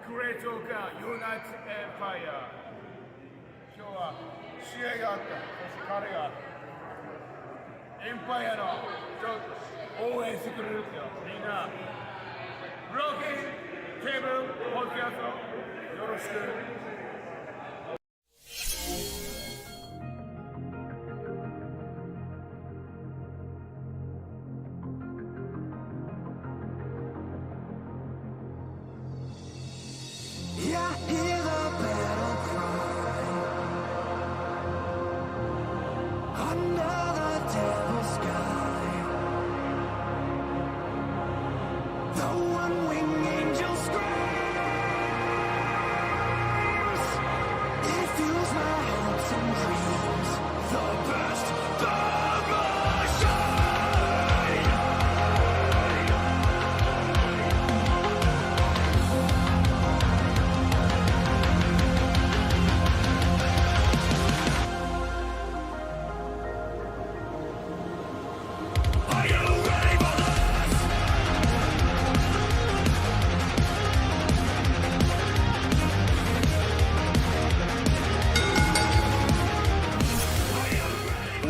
クレートがユナイテッドエンパイア。今日は試合があった。そして彼がエンパイアの応援してくれるんですよ。みんな、ブローキンテーブルポッドキャストよろしく。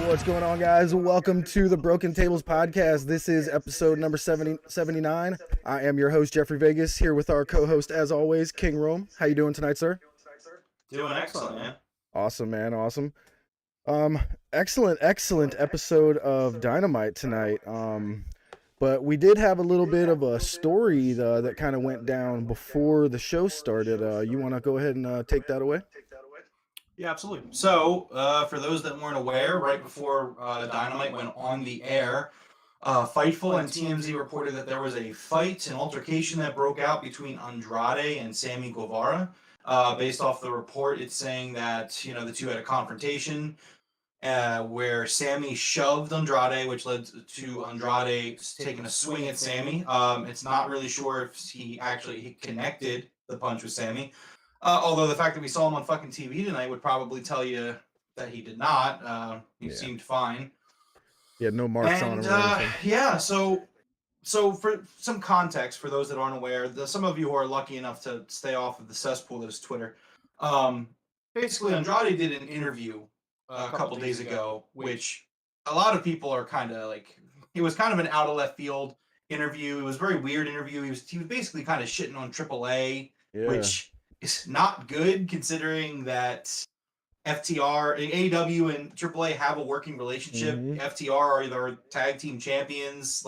What's going on, guys? Welcome to the Broken Tables podcast. This is episode number 79. I am your host, Jeffrey Vegas, here with our co-host, as always, King Rome. How you doing tonight, sir? Doing excellent, man. Awesome, man. Awesome. Excellent episode of Dynamite tonight. But we did have a little bit of a story that kind of went down before the show started. You want to go ahead and take that away? Yeah, absolutely. So, for those that weren't aware, right before Dynamite went on the air, Fightful and TMZ reported that there was a fight, an altercation that broke out between Andrade and Sammy Guevara. Based off the report, it's saying that, the two had a confrontation where Sammy shoved Andrade, which led to Andrade taking a swing at Sammy. It's not really sure if he actually connected the punch with Sammy. Although the fact that we saw him on fucking TV tonight would probably tell you that he did not. He seemed fine. He had no marks on him. Yeah, so for some context, for those that aren't aware, some of you who are lucky enough to stay off of the cesspool that is Twitter, basically Andrade did an interview a couple days ago, which a lot of people are kind of like, it was kind of an out of left field interview. It was a very weird interview. He was basically kind of shitting on AAA, which is not good considering that FTR, AEW and AAA have a working relationship. FTR are their tag team champions,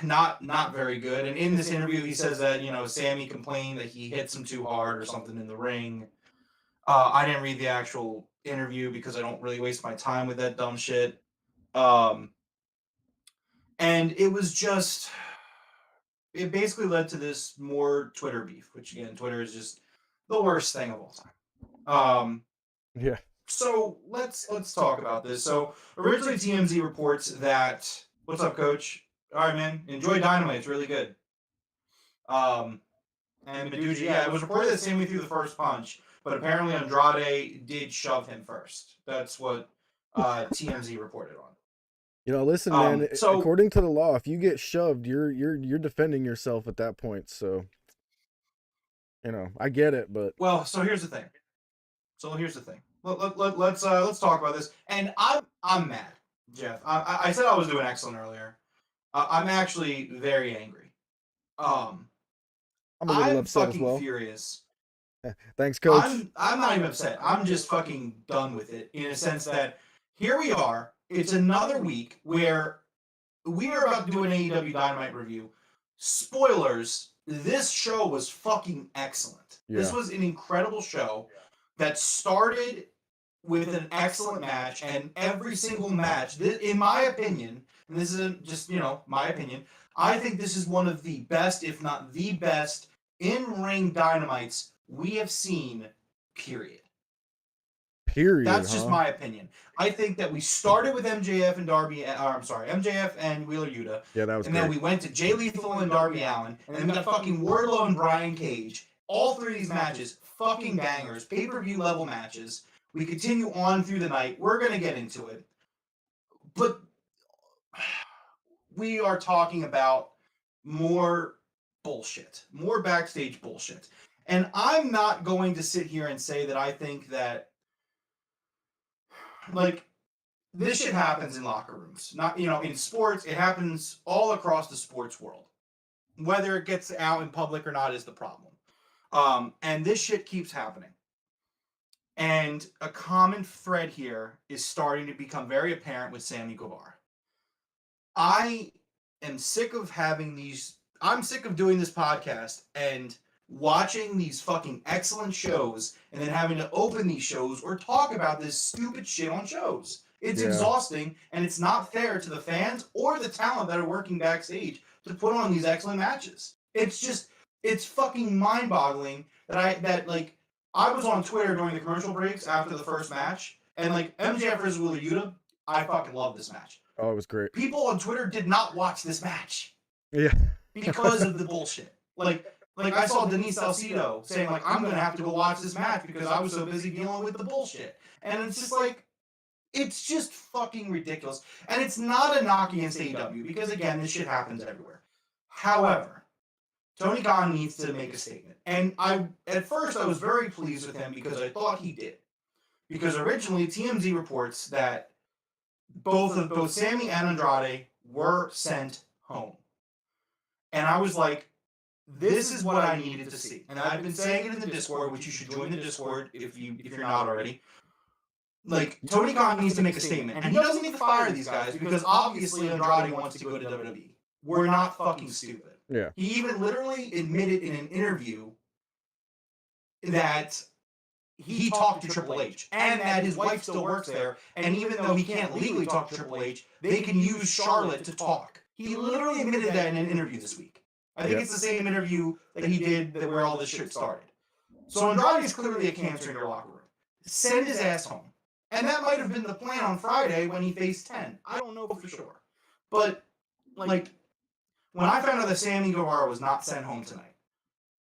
not very good. And in this interview, he says that, Sammy complained that he hits him too hard or something in the ring. I didn't read the actual interview because I don't really waste my time with that dumb shit. And it was just... It basically led to this more Twitter beef, which again, Twitter is just the worst thing of all time. Yeah. So let's talk about this. So originally TMZ reports that, what's up, Coach? All right, man, enjoy Dynamite. It's really good. And Meduja, it was reported that Sammy threw the first punch, but apparently Andrade did shove him first. That's what TMZ reported on. Listen, man, according to the law, if you get shoved, you're defending yourself at that point. So, I get it, but... Well, so here's the thing. Let's talk about this. And I'm mad, Jeff. I said I was doing excellent earlier. I'm actually very angry. I'm a little upset as well. Furious. Thanks, Coach. I'm not even upset. I'm just fucking done with it, in a sense that here we are. It's another week where we are about to do an AEW Dynamite review. Spoilers, this show was fucking excellent. Yeah. This was an incredible show that started with an excellent match, and every single match, in my opinion, and this isn't just, my opinion, I think this is one of the best, if not the best, in-ring Dynamites we have seen, period. That's just my opinion. I think that we started with MJF and Wheeler Yuta. Yeah, that was And great. Then we went to Jay Lethal and Darby Allen. And then we got fucking Wardlow and Brian Cage. All three of these matches, fucking bangers, pay-per-view level matches. We continue on through the night. We're going to get into it. But we are talking about more bullshit. More backstage bullshit. And I'm not going to sit here and say that I think that, like, this shit happens in locker rooms. Not, in sports, it happens all across the sports world. Whether it gets out in public or not is the problem. And this shit keeps happening. And a common thread here is starting to become very apparent with Sammy Guevara. I am sick of I'm sick of doing this podcast and watching these fucking excellent shows and then having to open these shows or talk about this stupid shit on shows. It's exhausting, and it's not fair to the fans or the talent that are working backstage to put on these excellent matches. It's fucking mind-boggling that I was on Twitter during the commercial breaks after the first match, and MJF versus Wheeler Yuta, I fucking love this match. Oh, it was great. People on Twitter did not watch this match. Yeah. Because of the bullshit. Like I saw Denise Salcido saying, I'm going to have to go watch this match because I was so busy dealing with the bullshit. And it's just it's just fucking ridiculous. And it's not a knock against AEW because, again, this shit happens everywhere. However, Tony Khan needs to make a statement. And at first I was very pleased with him because I thought he did. Because originally TMZ reports that both Sammy and Andrade were sent home. And I was like, this is what I needed to see. And I've been saying it in the Discord, which you should join the Discord if you're not already. Tony Khan needs to make a statement. And he doesn't need to fire these guys because obviously Andrade wants to go to WWE. We're not fucking stupid. Yeah. He even literally admitted in an interview that he talked to Triple H and that his wife still works there. And even though he can't legally talk to Triple H, they can use Charlotte to talk. He literally admitted that in an interview this week. I think it's the same interview that he did where all this shit started. So Andrade is clearly a cancer in your locker room. Send his ass home. And that might have been the plan on Friday when he faced 10. I don't know for sure. But, when I found out that Sammy Guevara was not sent home tonight,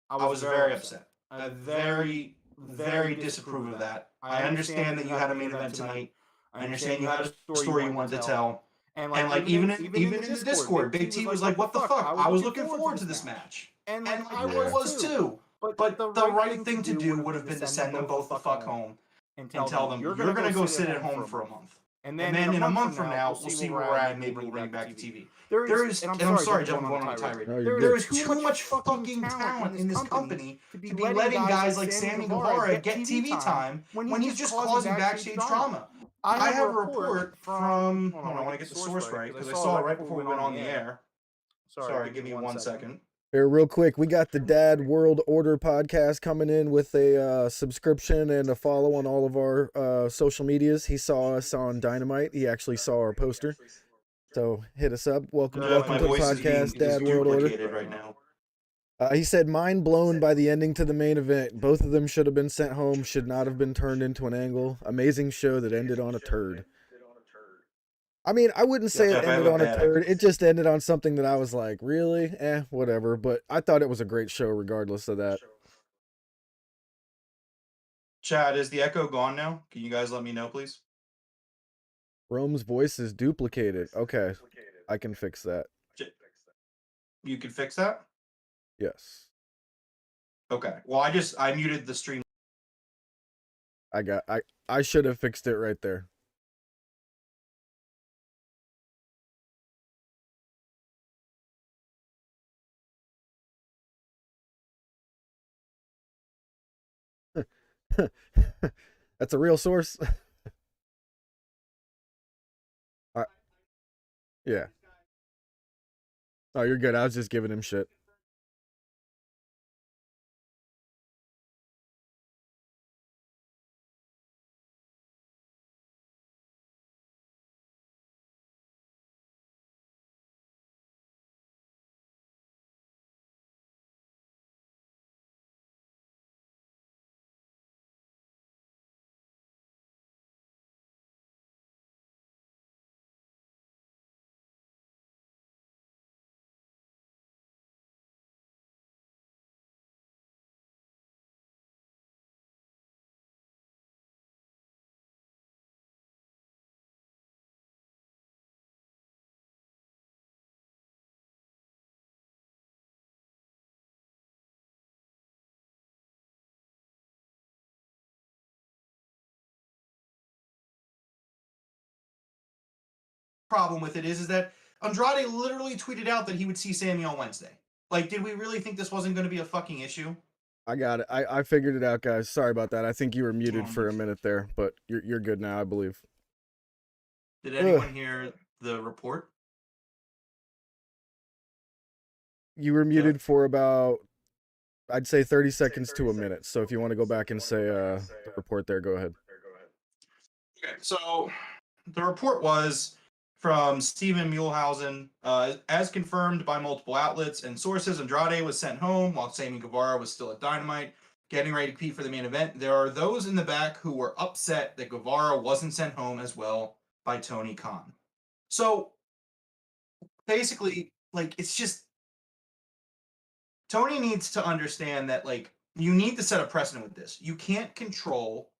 I was very upset. I very, very disapprove of that. I understand that you had a main event tonight. I understand you had a story you wanted to tell. And even in the Discord, Big T was like, what the fuck? I was looking forward to this match. And I was too. But the right thing to do would have been to send them both the fuck home and tell them, you're going to go sit at home for a month. And then in a month from now, we'll see where we're at and maybe we'll bring it back to TV. And I'm sorry, John, I'm going on a tirade. There is too much fucking talent in this company to be letting guys like Sammy Guevara get TV time when he's just causing backstage drama. I have a report from, hold on, I want to get the source right, because I saw it right before we went on the air. Sorry, give me 1 second. Here, real quick, we got the Dad World Order podcast coming in with a subscription and a follow on all of our social medias. He saw us on Dynamite. He actually saw our poster. So hit us up. Welcome to the podcast, Dad World Order. Right now. He said, mind blown by the ending to the main event. Both of them should have been sent home, should not have been turned into an angle. Amazing show that ended on a turd. I mean, I wouldn't say it ended on a turd. It just ended on something that I was like, really? Whatever. But I thought it was a great show regardless of that. Chad, is the echo gone now? Can you guys let me know, please? Rome's voice is duplicated. Okay. I can fix that. You can fix that? Yes. Okay. Well, I muted the stream. I should have fixed it right there. That's a real source. Yeah. Oh, you're good. I was just giving him shit. problem with it is that Andrade literally tweeted out that he would see Sammy on Wednesday. Like, did we really think this wasn't going to be a fucking issue? I got it. I figured it out, guys. Sorry about that. I think you were muted for a minute there, but you're good now, I believe. Did anyone hear the report? You were muted for about, I'd say 30 seconds to a minute. So if you want to go back and say the report there, go ahead. Okay, so the report was from Steven Muehlhausen, as confirmed by multiple outlets and sources. Andrade was sent home while Sammy Guevara was still at Dynamite, getting ready to compete for the main event. There are those in the back who were upset that Guevara wasn't sent home as well by Tony Khan. So basically, like, it's just Tony needs to understand that, like, you need to set a precedent with this. You can't control.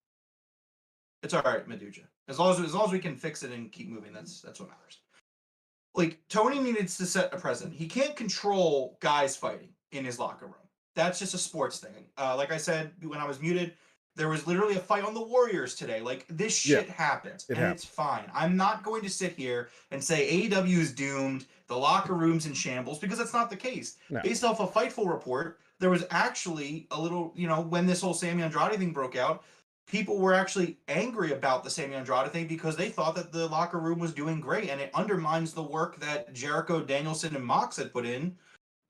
It's all right, Meduja. As long as we can fix it and keep moving, that's what matters. Like, Tony needs to set a precedent. He can't control guys fighting in his locker room. That's just a sports thing. Like I said when I was muted, there was literally a fight on the Warriors today. Like, this shit happens, and it's fine. I'm not going to sit here and say AEW is doomed, the locker room's in shambles, because that's not the case. No. Based off a Fightful report, there was actually a little, when this whole Sammy Andrade thing broke out, people were actually angry about the Sammy Andrade thing because they thought that the locker room was doing great, and it undermines the work that Jericho, Danielson, and Mox had put in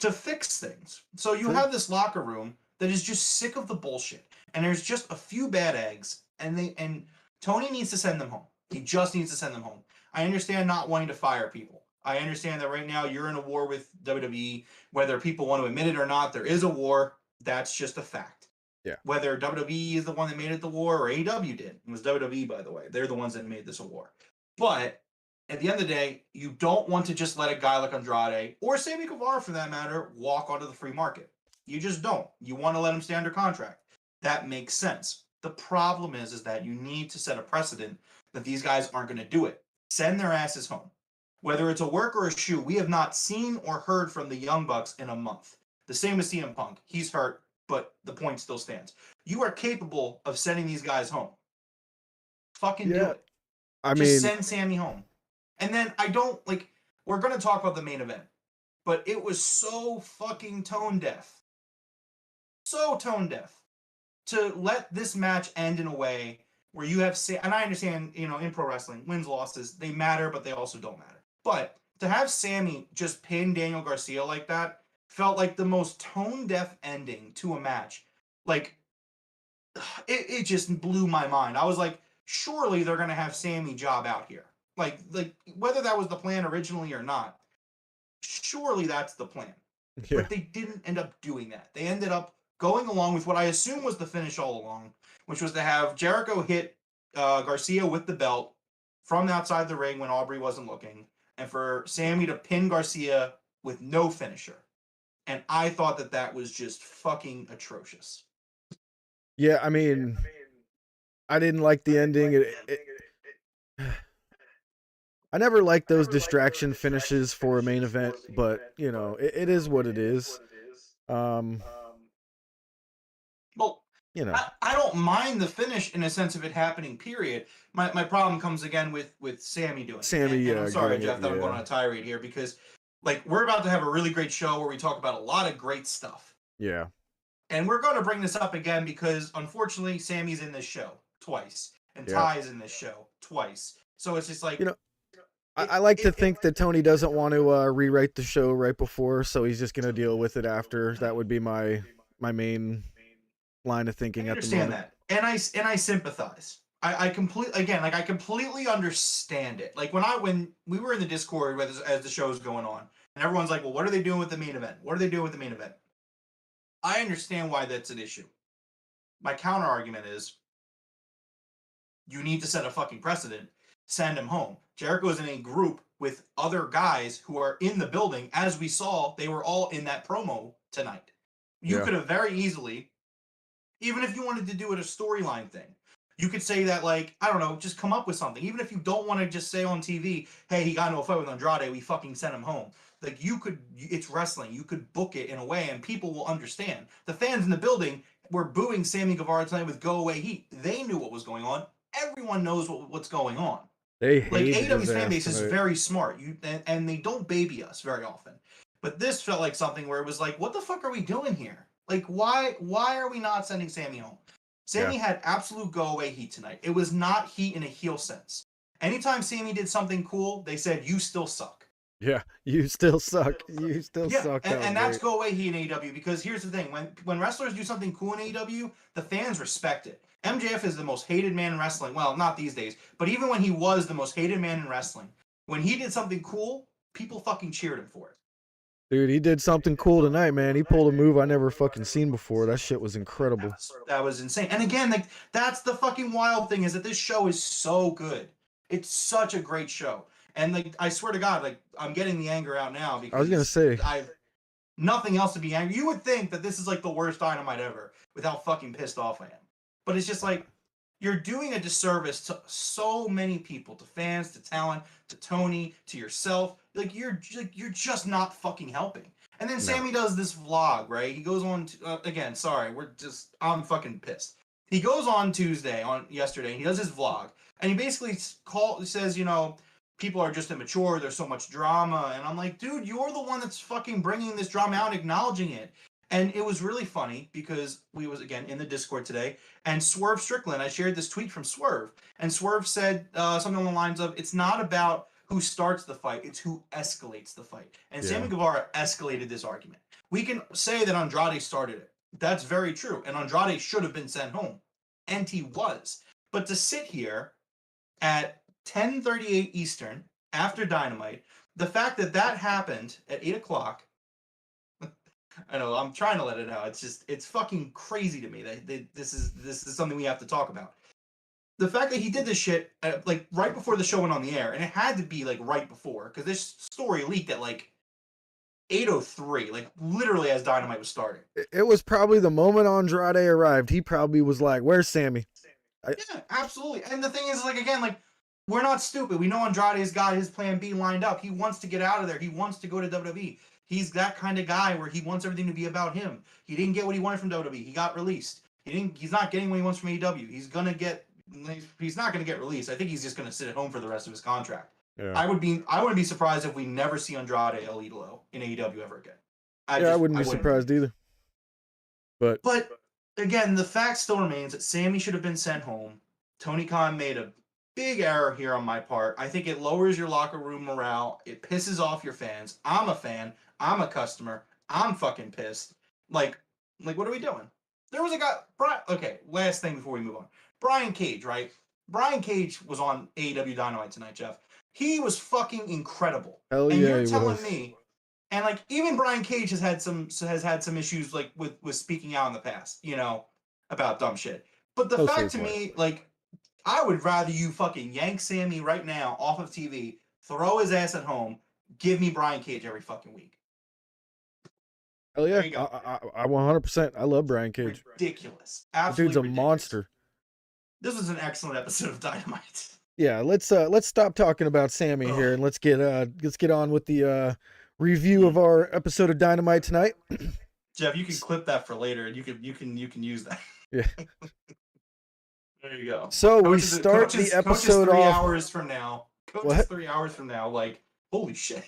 to fix things. So you have this locker room that is just sick of the bullshit, and there's just a few bad eggs, and Tony needs to send them home. He just needs to send them home. I understand not wanting to fire people. I understand that right now you're in a war with WWE. Whether people want to admit it or not, there is a war. That's just a fact. Yeah. Whether WWE is the one that made it the war or AEW did. It was WWE, by the way. They're the ones that made this a war. But at the end of the day, you don't want to just let a guy like Andrade, or Sammy Guevara for that matter, walk onto the free market. You just don't. You want to let him stay under contract. That makes sense. The problem is that you need to set a precedent that these guys aren't going to do it. Send their asses home. Whether it's a work or a shoe, we have not seen or heard from the Young Bucks in a month. The same as CM Punk. He's hurt, but the point still stands. You are capable of sending these guys home. Fucking do it. I mean, send Sammy home. And then we're going to talk about the main event, but it was so fucking tone deaf. So tone deaf to let this match end in a way where you have, and I understand, in pro wrestling, wins, losses, they matter, but they also don't matter. But to have Sammy just pin Daniel Garcia like that felt like the most tone deaf ending to a match. Like, it just blew my mind. I was like, surely they're going to have Sammy job out here. Like whether that was the plan originally or not, surely that's the plan. Yeah. But they didn't end up doing that. They ended up going along with what I assume was the finish all along, which was to have Jericho hit Garcia with the belt from outside the ring when Aubrey wasn't looking, and for Sammy to pin Garcia with no finisher. And I thought that was just fucking atrocious. Yeah, I mean, I didn't like the ending. I never liked those distraction finishes for a main event, but, it is what it is. Well, I don't mind the finish in a sense of it happening, period. My problem comes again with Sammy doing it. And I'm sorry, Jeff, that I'm going on a tirade here because, we're about to have a really great show where we talk about a lot of great stuff. Yeah. And we're going to bring this up again because, unfortunately, Sammy's in this show twice. And Ty's in this show twice. So it's just like... I like to think that Tony doesn't want to rewrite the show right before, so he's just going to deal with it after. That would be my main line of thinking at the moment. I understand that. And I sympathize. I completely understand it. Like when we were in the Discord as the show's going on, and everyone's like, well, what are they doing with the main event? What are they doing with the main event? I understand why that's an issue. My counter argument is you need to set a fucking precedent. Send him home. Jericho is in a group with other guys who are in the building. As we saw, they were all in that promo tonight. You could have very easily, even if you wanted to do it a storyline thing, you could say that, I don't know, just come up with something. Even if you don't want to just say on TV, hey, he got into a fight with Andrade, we fucking sent him home. It's wrestling. You could book it in a way and people will understand. The fans in the building were booing Sammy Guevara tonight with Go Away Heat. They knew what was going on. Everyone knows what's going on. They Like hated AEW's his fan ass base is tonight. very smart. And they don't baby us very often. But this felt like something where it was like, what the fuck are we doing here? Like, why are we not sending Sammy home? Sammy had absolute go away heat tonight. It was not heat in a heel sense. Anytime Sammy did something cool, they said, "You still suck." Yeah, you still suck. You still suck. And that's go away heat in AEW, because here's the thing: when wrestlers do something cool in AEW, the fans respect it. MJF is the most hated man in wrestling. Well, not these days, but even when he was the most hated man in wrestling, when he did something cool, people fucking cheered him for it. Dude, he did something cool tonight, man. He pulled a move I never fucking seen before. That shit was incredible. That was insane. And again, like, that's the fucking wild thing, is that this show is so good. It's such a great show. And like, I swear to God, like, I'm getting the anger out now because I was gonna say, I've nothing else to be angry. You would think that this is like the worst Dynamite ever with how fucking pissed off I am. But it's just like, you're doing a disservice to so many people, to fans, to talent, to Tony, to yourself. Like, you're just not fucking helping. And then Sammy does this vlog, right? He goes on to, again, sorry, I'm fucking pissed. He goes on yesterday, and he does his vlog, and he basically says, you know, people are just immature, there's so much drama, and I'm like, dude, you're the one that's fucking bringing this drama out and acknowledging it. And it was really funny because we was, again, in the Discord today, and Swerve Strickland, I shared this tweet from Swerve, and Swerve said something along the lines of, it's not about who starts the fight, it's who escalates the fight. And Sammy Guevara escalated this argument. We can say that Andrade started it. That's very true. And Andrade should have been sent home. And he was. But to sit here at 10:38 Eastern after Dynamite, the fact that that happened at 8 o'clock, I know, I'm trying to let it out. It's fucking crazy to me that this is something we have to talk about. The fact that he did this shit like right before the show went on the air, and it had to be like right before, because this story leaked at like 8:03, like literally as Dynamite was starting. it was probably the moment Andrade arrived. He probably was like, "Where's Sammy?" Yeah, absolutely. And the thing is, like, again, like, we're not stupid. We know Andrade's got his plan B lined up. He wants to get out of there. He wants to go to WWE. He's that kind of guy where he wants everything to be about him. He didn't get what he wanted from WWE. He got released. He's not getting what he wants from AEW. He's not gonna get released. I think he's just gonna sit at home for the rest of his contract. Yeah. I wouldn't be surprised if we never see Andrade El Idolo in AEW ever again. I wouldn't be surprised either. But again, the fact still remains that Sammy should have been sent home. Tony Khan made a big error here on my part. I think it lowers your locker room morale. It pisses off your fans. I'm a fan. I'm a customer. I'm fucking pissed. Like what are we doing? There was a guy, okay, last thing before we move on. Brian Cage, right? Brian Cage was on AEW Dynamite tonight, Jeff. He was fucking incredible. Hell and yeah, you're he telling was. me, and like even Brian Cage has had some issues like with speaking out in the past, you know, about dumb shit. But the fact to me, like, I would rather you fucking yank Sammy right now off of TV, throw his ass at home, give me Brian Cage every fucking week. Hell yeah, I 100%. I love Brian Cage. Ridiculous. Absolutely, dude's a ridiculous monster. This was an excellent episode of Dynamite. Yeah, let's stop talking about Sammy here and let's get on with the review of our episode of Dynamite tonight. Jeff, you can clip that for later, and you can use that. Yeah. There you go. So we start the episode off 3 hours from now. Coaches 3 hours from now. Like, holy shit.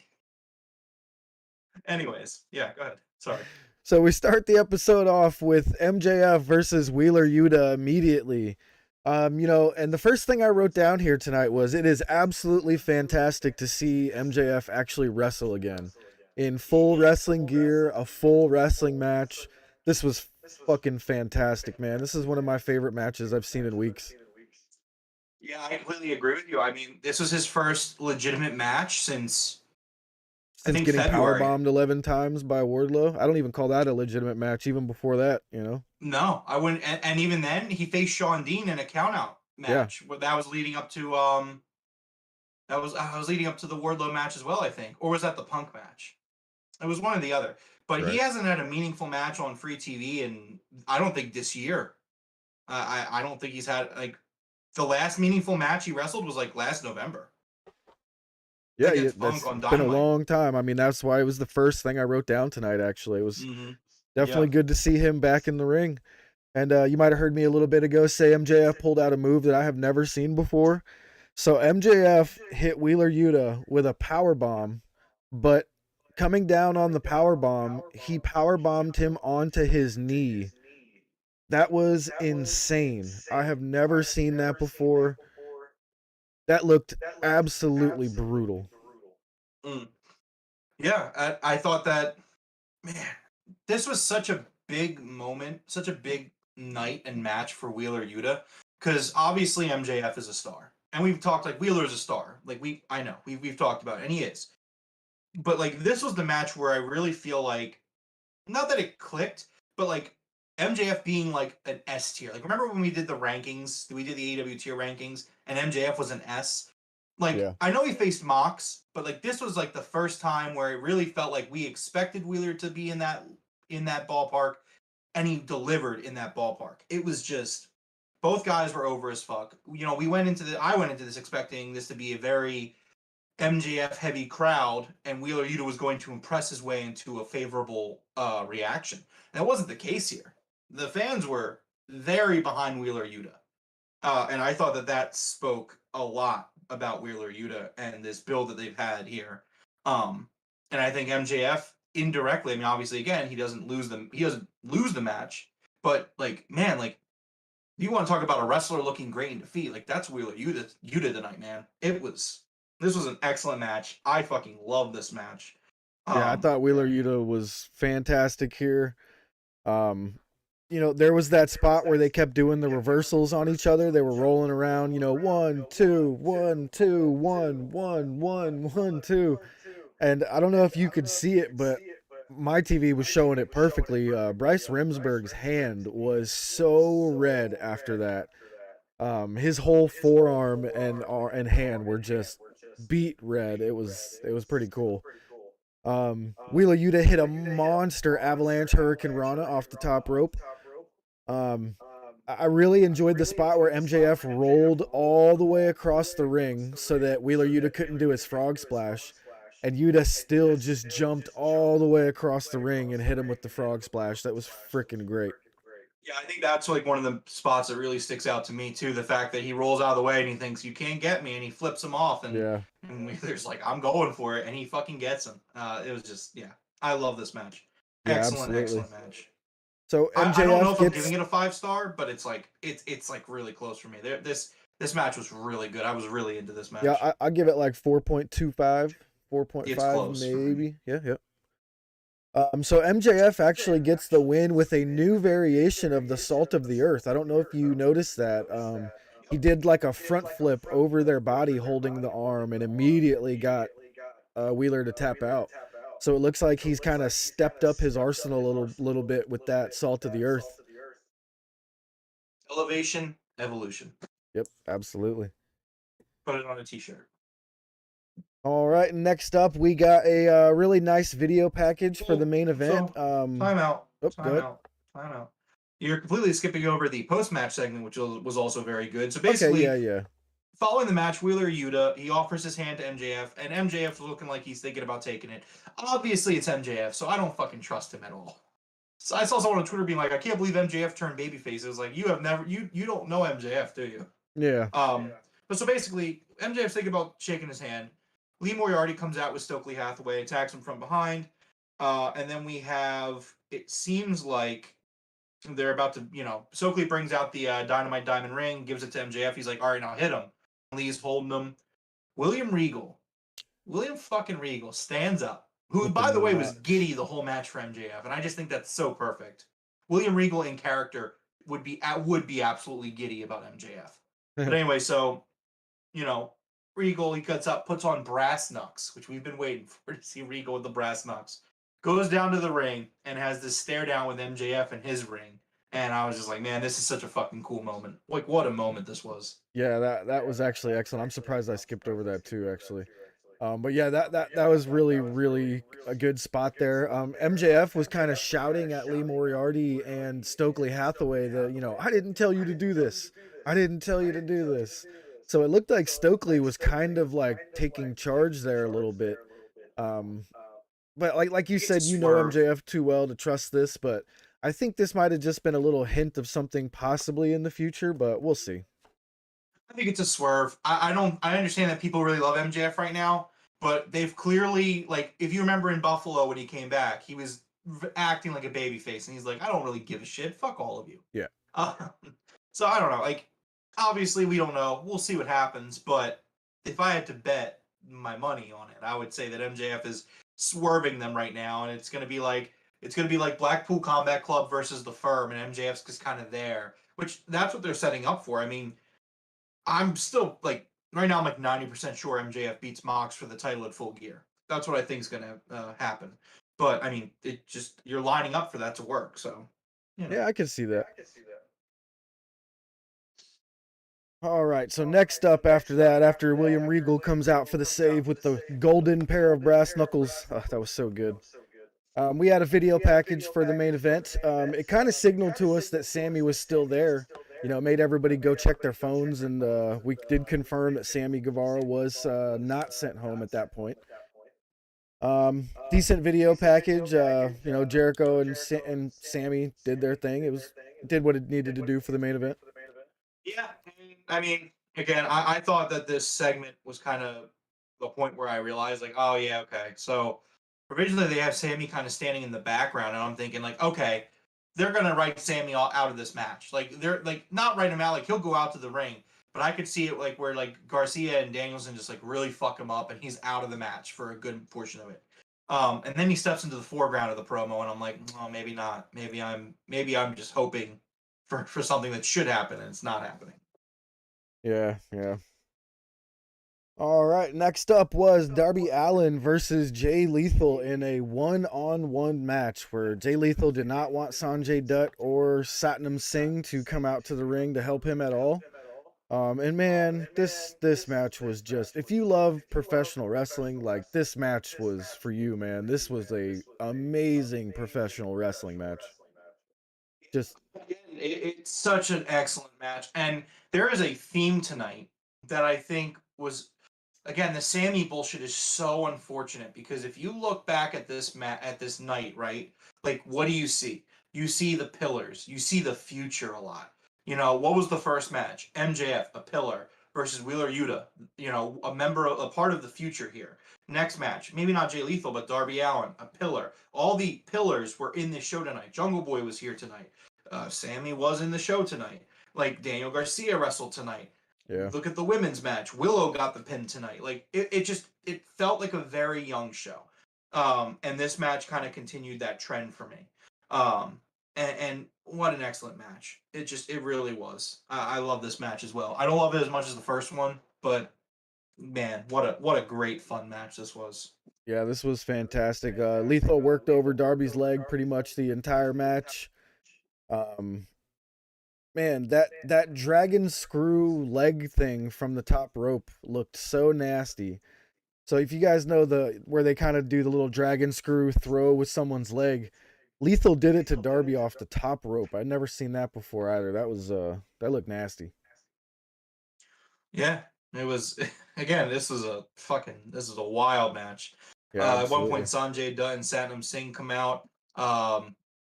Anyways, yeah, go ahead. Sorry. So we start the episode off with MJF versus Wheeler Yuta immediately. You know, and the first thing I wrote down here tonight was it is absolutely fantastic to see MJF actually wrestle again in full wrestling gear, a full wrestling match. This was fucking fantastic, man. This is one of my favorite matches I've seen in weeks. Yeah, I completely agree with you. I mean, this was his first legitimate match since I think getting February. powerbombed 11 times by Wardlow. I don't even call that a legitimate match even before that, you know? No, I wouldn't. And even then, he faced Shawn Dean in a countout match. Yeah. That was leading up to I was leading up to the Wardlow match as well, I think. Or was that the Punk match? It was one or the other. But right. He hasn't had a meaningful match on free TV, and I don't think this year. I don't think he's had, like, the last meaningful match he wrestled was like last November. Yeah, that's been a long time. I mean, that's why it was the first thing I wrote down tonight, actually. It was definitely good to see him back in the ring. And you might have heard me a little bit ago say MJF pulled out a move that I have never seen before. So MJF hit Wheeler Yuta with a power bomb, but coming down on the power bomb, he power bombed him onto his knee. That was insane. I have never seen that before. That looked absolutely brutal. Mm. Yeah, I thought that, man, this was such a big moment, such a big night and match for Wheeler Yuta, because obviously MJF is a star, and we've talked like Wheeler is a star. Like I know we've talked about it, and he is. But like this was the match where I really feel like, not that it clicked, but like MJF being like an S tier. Like remember when we did the rankings? We did the AEW tier rankings, and MJF was an S. Like Yeah. I know he faced Mox, but like this was like the first time where it really felt like we expected Wheeler to be in that ballpark, and he delivered in that ballpark. It was just, both guys were over as fuck. You know, I went into this expecting this to be a very MJF heavy crowd, and Wheeler Yuta was going to impress his way into a favorable reaction. And that wasn't the case here. The fans were very behind Wheeler Yuta, and I thought that spoke a lot about Wheeler Yuta and this build that they've had here. And I think MJF indirectly, I mean, obviously, again, he doesn't lose the match, but like, man, like, if you want to talk about a wrestler looking great in defeat, like that's Wheeler Yuta tonight, man. This was an excellent match. I fucking love this match. Yeah, I thought Wheeler Yuta was fantastic here. You know, there was that spot where they kept doing the reversals on each other. They were rolling around, you know, 1, 2, 1, 2, 1, 1, 1, 1, 2. And I don't know if you could see it, but my TV was showing it perfectly. Bryce Remsburg's hand was so red after that. His whole forearm and hand were just beat red. It was pretty cool. Wheeler Yuta hit a monster avalanche Hurricane Rana off the top rope. I really enjoyed the spot where MJF rolled all the way across the ring so that Wheeler Yuta couldn't do his frog splash, and Yuta still just jumped all the way across the ring and hit him with the frog splash. That was freaking great. Yeah, I think that's like one of the spots that really sticks out to me too. The fact that he rolls out of the way and he thinks you can't get me, and he flips him off, and Yeah. and Wheeler's like, I'm going for it, and he fucking gets him. It was just, yeah, I love this match. Yeah, Excellent, absolutely. excellent match. So I don't know MJF if I'm gets giving it a 5-star, but it's like really close for me. This match was really good. I was really into this match. yeah, I give it like 4.25, It's 4.5 close for me. maybe. Yeah. So MJF actually gets the win with a new variation of the Salt of the Earth. I don't know if you noticed that. He did like a front flip over their body holding the arm and immediately got Wheeler to tap out. So it looks like he's kind of stepped up his arsenal a little bit with that Salt of the Earth. Elevation, evolution. Yep, absolutely. Put it on a t-shirt. All right, next up we got a really nice video package for the main event. Time out. Oh, Time out. You're completely skipping over the post-match segment, which was also very good. So basically, yeah. following the match, Wheeler Yuta, he offers his hand to MJF, and MJF's looking like he's thinking about taking it. Obviously, it's MJF, so I don't fucking trust him at all. So I saw someone on Twitter being like, I can't believe MJF turned babyface. It was like, you don't know MJF, do you? Yeah. But so basically, MJF's thinking about shaking his hand. Lee Moriarty comes out with Stokely Hathaway, attacks him from behind. And then we have, it seems like they're about to, Stokely brings out the Dynamite Diamond Ring, gives it to MJF. He's like, all right, now hit him. Lee's holding him. William fucking Regal stands up, who, With by the the way, knot. was giddy the whole match for MJF. And I just think that's so perfect. William Regal in character would be absolutely giddy about MJF. But anyway, so, Regal, he cuts up, puts on brass knucks, which we've been waiting for to see Regal with the brass knucks. Goes down to the ring and has this stare down with MJF in his ring. And I was just like, man, this is such a fucking cool moment. Like, what a moment this was. Yeah, that was actually excellent. I'm surprised I skipped over that too, actually. But yeah, that was really a good spot there. MJF was kind of shouting at Lee Moriarty and Stokely Hathaway that, I didn't tell you to do this. I didn't tell you to do this. So it looked like Stokely was kind of like taking charge there a little bit. But like you said, you know MJF too well to trust this, but I think this might have just been a little hint of something possibly in the future, but we'll see. I think it's a swerve. I understand that people really love MJF right now, but they've clearly, like, if you remember in Buffalo when he came back, he was acting like a babyface, and he's like, I don't really give a shit. Fuck all of you. Yeah. Um, so I don't know. Like, obviously we don't know. We'll see what happens. But if I had to bet my money on it, I would say that MJF is swerving them right now, and it's gonna be like Blackpool Combat Club versus the Firm, and MJF's just kind of there, which that's what they're setting up for. I mean, I'm still like right now. I'm like 90% sure MJF beats Mox for the title at Full Gear. That's what I think is gonna happen. But I mean, it just you're lining up for that to work. So Yeah, I can see that. All right, so next up after that, after William Regal comes out for the save with the golden pair of brass knuckles, that was so good. We had a video package for the main event. It kind of signaled to us that Sammy was still there. You know, made everybody go check their phones, and we did confirm that Sammy Guevara was not sent home at that point. Decent video package. You know, Jericho and Sammy did their thing. It did what it needed to do for the main event. Yeah, I mean, again, I thought that this segment was kind of the point where I realized, like, oh yeah, okay. So originally they have Sammy kind of standing in the background, and I'm thinking, like, okay, they're gonna write Sammy out of this match. Like, they're like not write him out, like he'll go out to the ring, but I could see it like where like Garcia and Danielson just like really fuck him up, and he's out of the match for a good portion of it. And then he steps into the foreground of the promo, and I'm like, oh, maybe not. Maybe I'm just hoping for something that should happen, and it's not happening. Yeah. All right, next up was Darby Allen versus Jay Lethal in a one-on-one match where Jay Lethal did not want Sanjay Dutt or Satnam Singh to come out to the ring to help him at all. And man, this match was just, if you love professional wrestling, like this match was for you, man. This was a amazing professional wrestling match. Just It's such an excellent match, and there is a theme tonight that I think was, again, the Sammy bullshit is so unfortunate because if you look back at this at this night, right? Like, what do you see? You see the pillars. You see the future a lot. You know, what was the first match? MJF, a pillar, versus Wheeler Yuta. You know, a part of the future here. Next match, maybe not Jay Lethal, but Darby Allen, a pillar. All the pillars were in this show tonight. Jungle Boy was here tonight. Sammy was in the show tonight. Like, Daniel Garcia wrestled tonight. yeah. Look at the women's match. Willow got the pin tonight. Like, it felt like a very young show. And this match kind of continued that trend for me. And what an excellent match. It really was. I love this match as well. I don't love it as much as the first one, but man, what a great fun match this was. Yeah, this was fantastic. Lethal worked over Darby's leg pretty much the entire match. Man, that dragon screw leg thing from the top rope looked so nasty. So if you guys know where they kind of do the little dragon screw throw with someone's leg, Lethal did it to Darby off the top rope. I'd never seen that before either. That was that looked nasty. Yeah, it was. Again, this is a wild match. Yeah, at one point, Sanjay Dutt and Satnam Singh come out.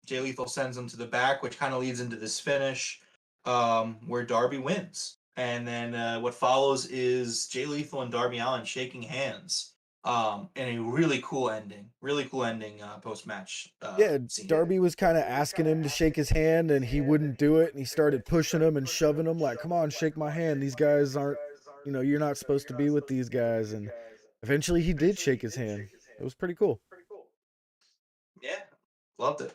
Jay Lethal sends them to the back, which kind of leads into this finish where Darby wins. And then what follows is Jay Lethal and Darby Allen shaking hands and a really cool ending post-match. Yeah, scene. Darby was kind of asking him to shake his hand, and he wouldn't do it, and he started pushing him and shoving him like, come on, shake my hand. These guys aren't, you're not supposed to be with these guys. And eventually he did shake his hand. It was pretty cool. Yeah, loved it.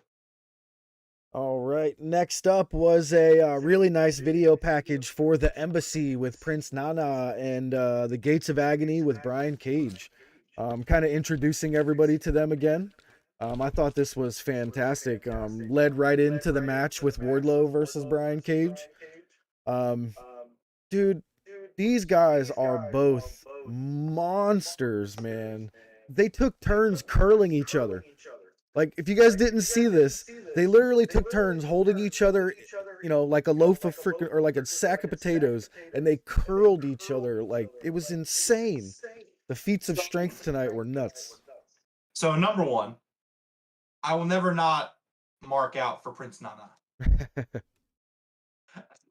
All right, next up was a really nice video package for the Embassy with Prince Nana and the Gates of Agony with Brian Cage. Kind of introducing everybody to them again. I thought this was fantastic. Led right into the match with Wardlow versus Brian Cage. Dude, these guys are both monsters, man. They took turns curling each other. Like, if you guys didn't see this, they literally took turns holding each other, like a loaf of freaking, or like a sack of potatoes, and they curled each other. Like, it was insane. The feats of strength tonight were nuts. So, number one, I will never not mark out for Prince Nana.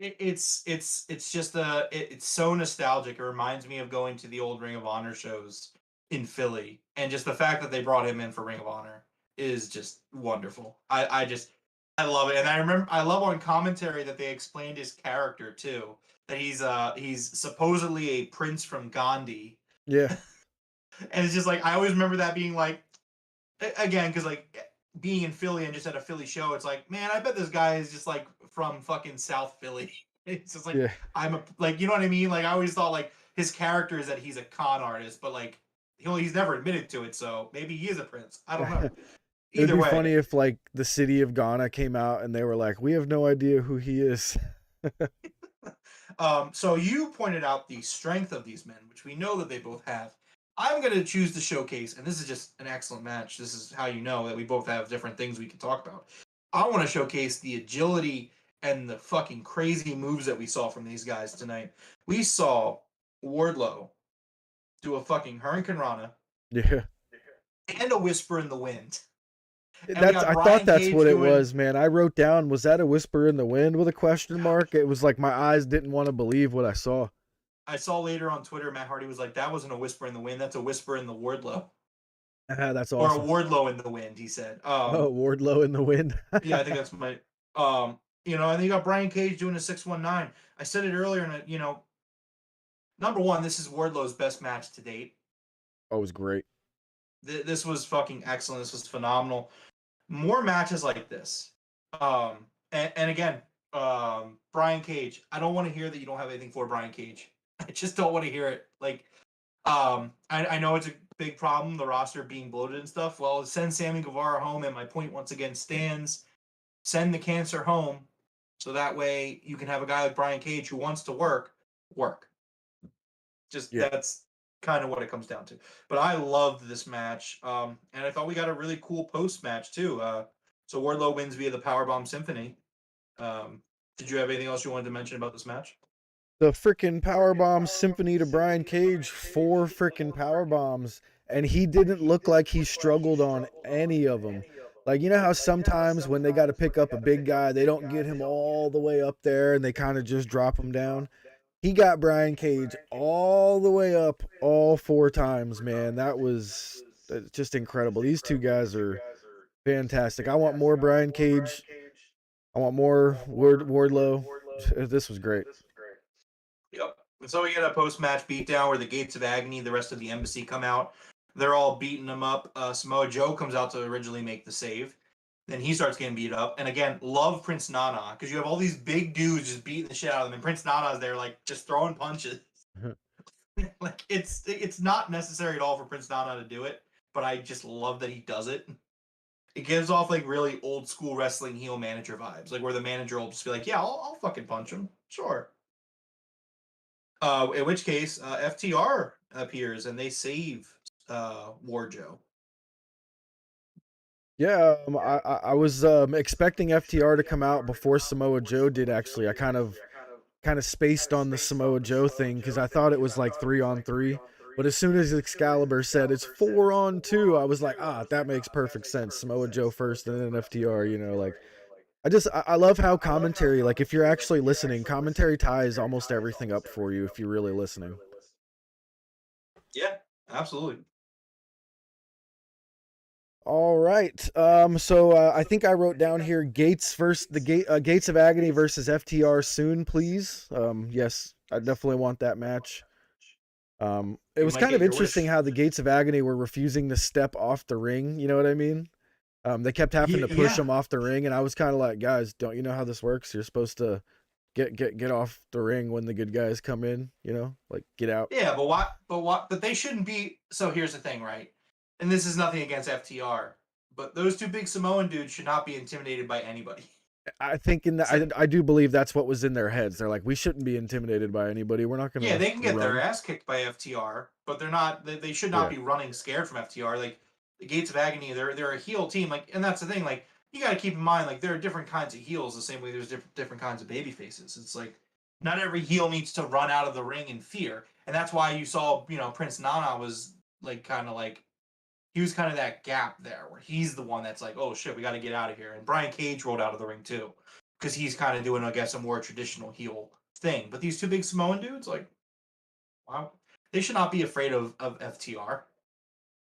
It's just it's so nostalgic. It reminds me of going to the old Ring of Honor shows in Philly, and just the fact that they brought him in for Ring of Honor is just wonderful. I love it, and I love on commentary that they explained his character too. That he's supposedly a prince from Gandhi, Yeah. and it's just like I always remember that being like, again, because like being in Philly and just at a Philly show, it's like, man, I bet this guy is just like from fucking South Philly. It's just like Yeah. you know what I mean? Like I always thought like his character is that he's a con artist, but like he's never admitted to it, so maybe he is a prince. I don't know. It would Either be way, funny if like the city of Ghana came out and they were like, "We have no idea who he is." so you pointed out the strength of these men, which we know that they both have. I'm going to choose to showcase, and this is just an excellent match. This is how you know that we both have different things we can talk about. I want to showcase the agility and the fucking crazy moves that we saw from these guys tonight. We saw Wardlow do a fucking Hurricane Rana Yeah. and a Whisper in the Wind. I thought that's what it was, man. I wrote down, was that a whisper in the wind with a question mark? It was like my eyes didn't want to believe what I saw. I saw later on Twitter, Matt Hardy was like, that wasn't a whisper in the wind, that's a whisper in the Wardlow. That's awesome. Or a Wardlow in the wind, he said. Wardlow in the wind. Yeah, I think that's my and then you got Brian Cage doing a 619. I said it earlier, and number one, this is Wardlow's best match to date. Oh, it was great. This was fucking excellent. This was phenomenal. More matches like this. And again, Brian Cage. I don't want to hear that you don't have anything for Brian Cage. I just don't want to hear it. Like, I know it's a big problem, the roster being bloated and stuff. Well, send Sammy Guevara home, and my point once again stands. Send the cancer home, so that way you can have a guy like Brian Cage who wants to work. That's kind of what it comes down to. But I loved this match, and I thought we got a really cool post match too. So Wardlow wins via the Powerbomb Symphony. Did you have anything else you wanted to mention about this match? The freaking Powerbomb Symphony to Brian Cage, 4 freaking Powerbombs, and he didn't look like he struggled on any of them. Like, you know how sometimes when they got to pick up a big guy, they don't get him all the way up there and they kind of just drop him down? He got Brian Cage all the way up all 4 times, man. That was just incredible. These two guys are fantastic. I want more Brian Cage. I want more Wardlow. This was great. Yep. So we get a post-match beatdown where the Gates of Agony, the rest of the embassy come out. They're all beating him up. Samoa Joe comes out to originally make the save. Then he starts getting beat up. And again, love Prince Nana, because you have all these big dudes just beating the shit out of them. And Prince Nana's there, like, just throwing punches. Like, it's not necessary at all for Prince Nana to do it, but I just love that he does it. It gives off, like, really old school wrestling heel manager vibes, like, where the manager will just be like, yeah, I'll fucking punch him. Sure. In which case, FTR appears and they save War Joe. Yeah, I was expecting FTR to come out before Samoa Joe did. Actually, I kind of spaced on the Samoa Joe thing because I thought it was like 3-on-3. But as soon as Excalibur said it's 4-on-2, I was like, that makes perfect sense. Samoa Joe first, and then FTR. Like, I love how commentary, like, if you're actually listening, commentary ties almost everything up for you if you're really listening. Yeah, absolutely. All right. So I think I wrote down here Gates first. The Gates of Agony versus FTR soon, please. Yes, I definitely want that match. It was kind of interesting how the Gates of Agony were refusing to step off the ring. You know what I mean? They kept having to push them off the ring, and I was kind of like, guys, don't you know how this works? You're supposed to get off the ring when the good guys come in. Like, get out. Yeah, but they shouldn't be. So here's the thing, right? And this is nothing against FTR, but those two big Samoan dudes should not be intimidated by anybody. I think I do believe that's what was in their heads. They're like, we shouldn't be intimidated by anybody. We're not going to. Yeah, they can get their ass kicked by FTR, but they're not. They should not be running scared from FTR. Like, the Gates of Agony, they're a heel team. Like, and that's the thing. Like, you got to keep in mind, like, there are different kinds of heels. The same way there's different kinds of baby faces. It's like not every heel needs to run out of the ring in fear, and that's why you saw Prince Nana was like kind of like. He was kind of that gap there where he's the one that's like, oh shit, we got to get out of here. And Brian Cage rolled out of the ring too. because he's kind of doing, I guess, a more traditional heel thing. But these two big Samoan dudes, like, wow, they should not be afraid of FTR.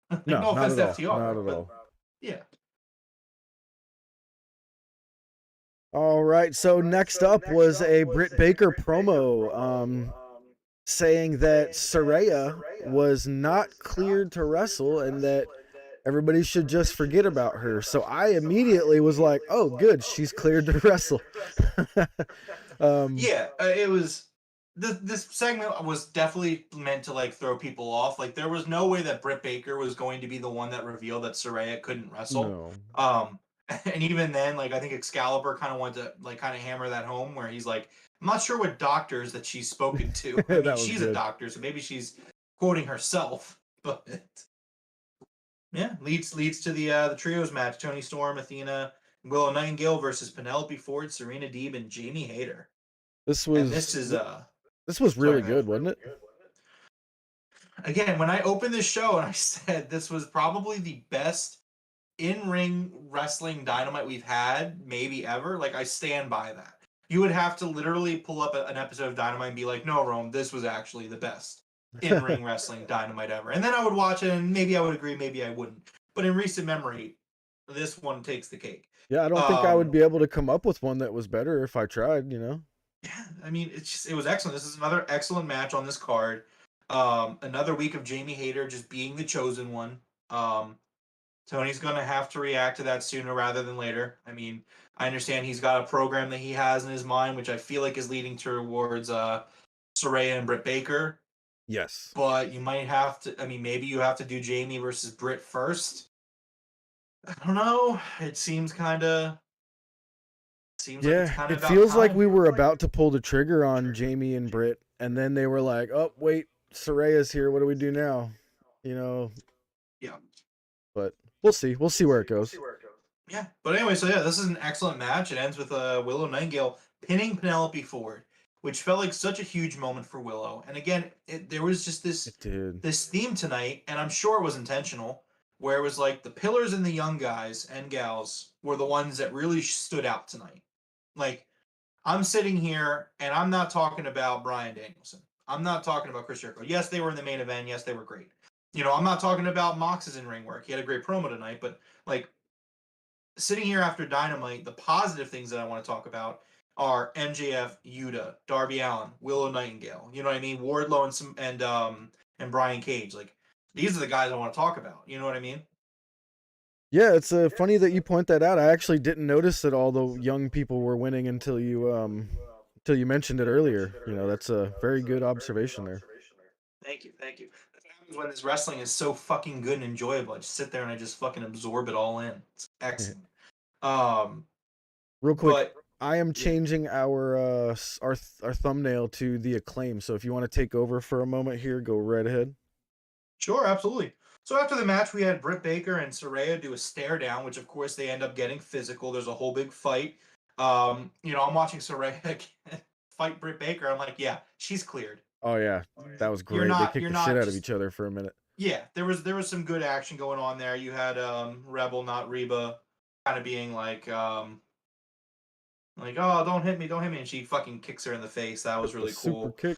Like, No, no not offense at to all. FTR, Not at but all. yeah. All right. So next up was a Britt Baker promo saying that Saraya was not cleared to wrestle and that everybody should just forget about her. So I immediately was like, oh, good. She's cleared to wrestle. Yeah, it was. This segment was definitely meant to like throw people off. Like there was no way that Britt Baker was going to be the one that revealed that Saraya couldn't wrestle. No. And even then, like I think Excalibur kind of wanted to like kind of hammer that home where he's like, I'm not sure what doctors that she's spoken to. I mean, That was she's good. a doctor, so maybe she's quoting herself. But yeah, leads to the trios match: Toni Storm, Athena, Willow Nightingale versus Penelope Ford, Serena Deeb, and Jamie Hayter. This And was this was really sorry, good, wasn't it? again, when I opened this show and I said this was probably the best in-ring wrestling Dynamite we've had, maybe ever, like I stand by that. You would have to literally pull up an episode of Dynamite and be like, no, Rome, this was actually the best in-ring wrestling Dynamite ever. And then I would watch it and maybe I would agree, maybe I wouldn't. But in recent memory, this one takes the cake. Yeah, I don't think I would be able to come up with one that was better if I tried, you know? Yeah, I mean, it was excellent. This is another excellent match on this card. Another week of Jamie Hayter just being the chosen one. Tony's going to have to react to that sooner rather than later. I mean, I understand he's got a program that he has in his mind, which I feel like is leading towards Saraya and Britt Baker. Yes. But you might have to, I mean, maybe you have to do Jamie versus Britt first. I don't know. It seems kind of. Yeah, it feels like we were about to pull the trigger on Jamie and Britt, and then they were like, oh, wait, Saraya's here. What do we do now? You know? Yeah. But we'll see. We'll see where it goes. Yeah. But anyway, so yeah, this is an excellent match. It ends with Willow Nightingale pinning Penelope Ford, which felt like such a huge moment for Willow. And again, there was just this theme tonight, and I'm sure it was intentional, where it was like the pillars and the young guys and gals were the ones that really stood out tonight. Like, I'm sitting here, and I'm not talking about Bryan Danielson. I'm not talking about Chris Jericho. Yes, they were in the main event. Yes, they were great. You know, I'm not talking about Mox's in-ring work. He had a great promo tonight, but like sitting here after Dynamite, the positive things that I want to talk about are MJF, Yuta, Darby Allen, Willow Nightingale. You know what I mean? Wardlow and Brian Cage. Like these are the guys I want to talk about. You know what I mean? Yeah, it's funny that you point that out. I actually didn't notice that all the young people were winning until you mentioned it earlier. You know, that's a very good observation there. Thank you. That's what happens when this wrestling is so fucking good and enjoyable. I just sit there and I just fucking absorb it all in. It's excellent. Real quick, I am changing our thumbnail to the Acclaim. So if you want to take over for a moment here, go right ahead. Sure, absolutely. So after the match, we had Britt Baker and Saraya do a stare down, which of course they end up getting physical. There's a whole big fight. You know, I'm watching Saraya fight Britt Baker. I'm like, yeah, she's cleared. Oh yeah, that was great. They kicked the shit out of each other for a minute. Yeah, there was some good action going on there. You had Rebel, not Reba, kind of being like, oh, don't hit me, and she fucking kicks her in the face. That was really cool. Super kick.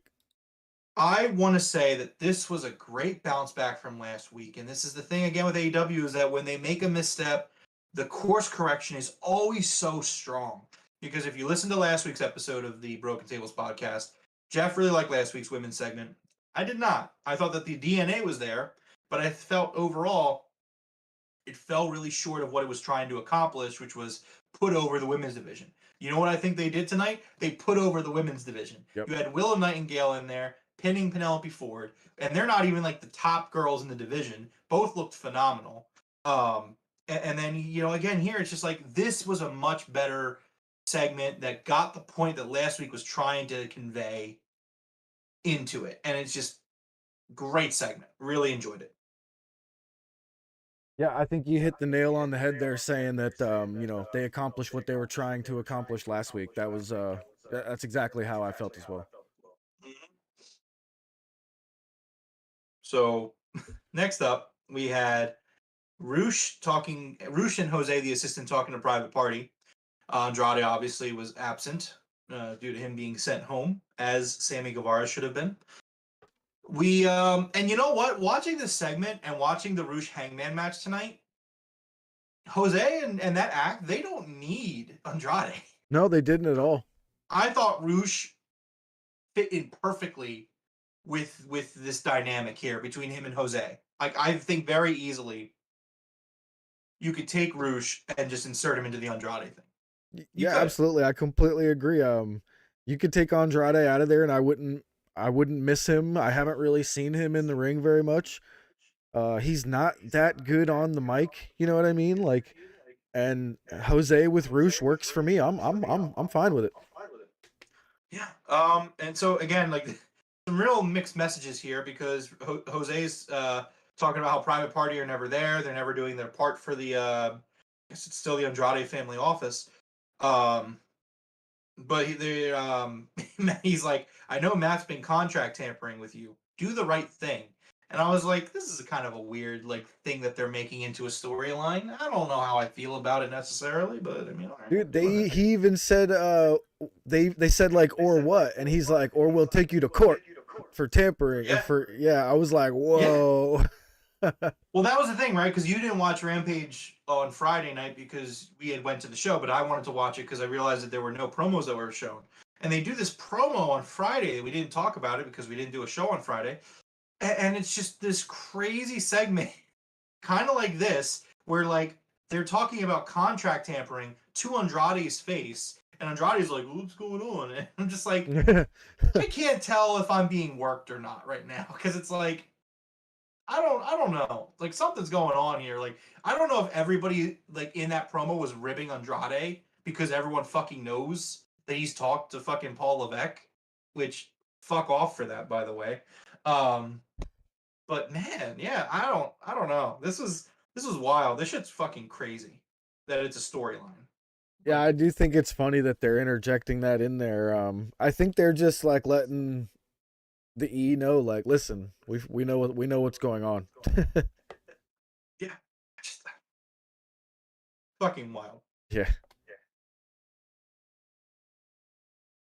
I want to say that this was a great bounce back from last week. And this is the thing again with AEW is that when they make a misstep, the course correction is always so strong. Because if you listen to last week's episode of the Broken Tables podcast, Jeff really liked last week's women's segment. I did not. I thought that the DNA was there, but I felt overall it fell really short of what it was trying to accomplish, which was put over the women's division. You know what I think they did tonight? They put over the women's division. Yep. You had Willow Nightingale in there pinning Penelope Ford, and they're not even like the top girls in the division. Both looked phenomenal. And then, you know, again, here it's just like this was a much better segment that got the point that last week was trying to convey into it. And it's just great segment. Really enjoyed it. Yeah, I think you hit the nail on the head there saying that, you know, they accomplished what they were trying to accomplish last week. That was, that's exactly how I felt as well. So next up, we had Roosh and Jose, the assistant, talking to Private Party. Andrade obviously was absent due to him being sent home, as Sammy Guevara should have been. We and you know what? Watching this segment and watching the Roosh Hangman match tonight, Jose and that act, they don't need Andrade. No, they didn't at all. I thought Roosh fit in perfectly with this dynamic here between him and Jose. Like, I think very easily you could take Roosh and just insert him into the Andrade thing. Yeah, absolutely. I completely agree. You could take Andrade out of there, and I wouldn't miss him. I haven't really seen him in the ring very much. He's not that good on the mic. You know what I mean? Like, and Jose with Roosh works for me. I'm fine with it. Yeah. And so again, like, some real mixed messages here because Jose's talking about how Private Party are never there. They're never doing their part for the I guess it's still the Andrade family office. But he's like, I know Matt's been contract tampering with you. Do the right thing. And I was like, this is a kind of a weird like thing that they're making into a storyline. I don't know how I feel about it necessarily, but I mean, all right. Dude, he even said they said like, or what, and he's like, or we'll take you to court for tampering. Yeah. I was like, whoa. Yeah. Well, that was the thing, right? Because you didn't watch Rampage on Friday night because we had went to the show, but I wanted to watch it because I realized that there were no promos that were shown. And they do this promo on Friday. We didn't talk about it because we didn't do a show on Friday. And it's just this crazy segment, kind of like this, where like they're talking about contract tampering to Andrade's face. And Andrade's like, what's going on? And I'm just like, I can't tell if I'm being worked or not right now. Because it's like, I don't know. Like, something's going on here. Like, I don't know if everybody like in that promo was ribbing Andrade because everyone fucking knows that he's talked to fucking Paul Levesque, which fuck off for that, by the way. But man, yeah, I don't know. This was wild. This shit's fucking crazy that it's a storyline. Yeah, I do think it's funny that they're interjecting that in there. I think they're just like letting the E know, like, listen, we know what's going on. Yeah, just fucking wild. Yeah.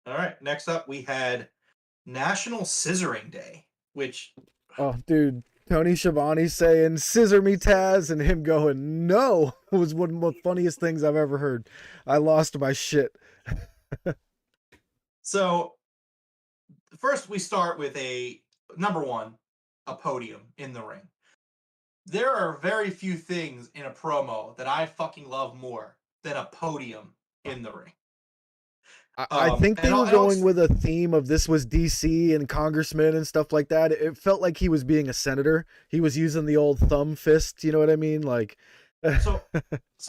All right, next up we had National Scissoring Day, which oh, dude, Tony Schiavone saying "Scissor me, Taz," and him going "No" was one of the funniest things I've ever heard. I lost my shit. So first we start with number one, a podium in the ring. There are very few things in a promo that I fucking love more than a podium in the ring. I think they were going with a theme of this was DC and congressmen and stuff like that. It felt like he was being a senator. He was using the old thumb fist. You know what I mean? Like, so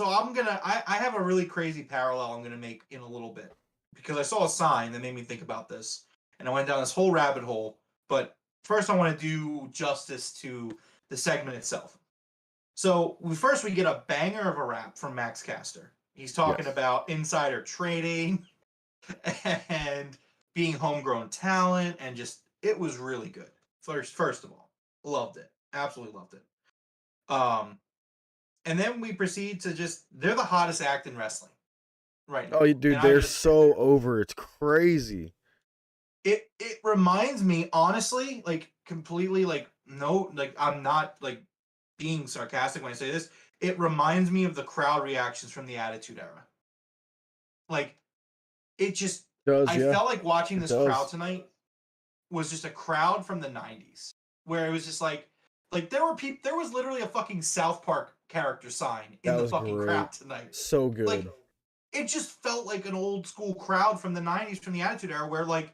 I have a really crazy parallel I'm gonna make in a little bit because I saw a sign that made me think about this, and I went down this whole rabbit hole. But first, I want to do justice to the segment itself. So we get a banger of a rap from Max Caster. He's talking about insider trading and being homegrown talent, and just it was really good. First of all, loved it, absolutely loved it. And then we proceed to they're the hottest act in wrestling right now. Oh, dude, they're so over. It's crazy. It reminds me, honestly, like completely, like no, like I'm not like being sarcastic when I say this. It reminds me of the crowd reactions from the Attitude Era. Like, it just, I felt like watching this crowd tonight was just a crowd from the 90s, where it was just like there was literally a fucking South Park character sign in the fucking crowd tonight. So good. Like, it just felt like an old school crowd from the 90s, from the Attitude Era, where like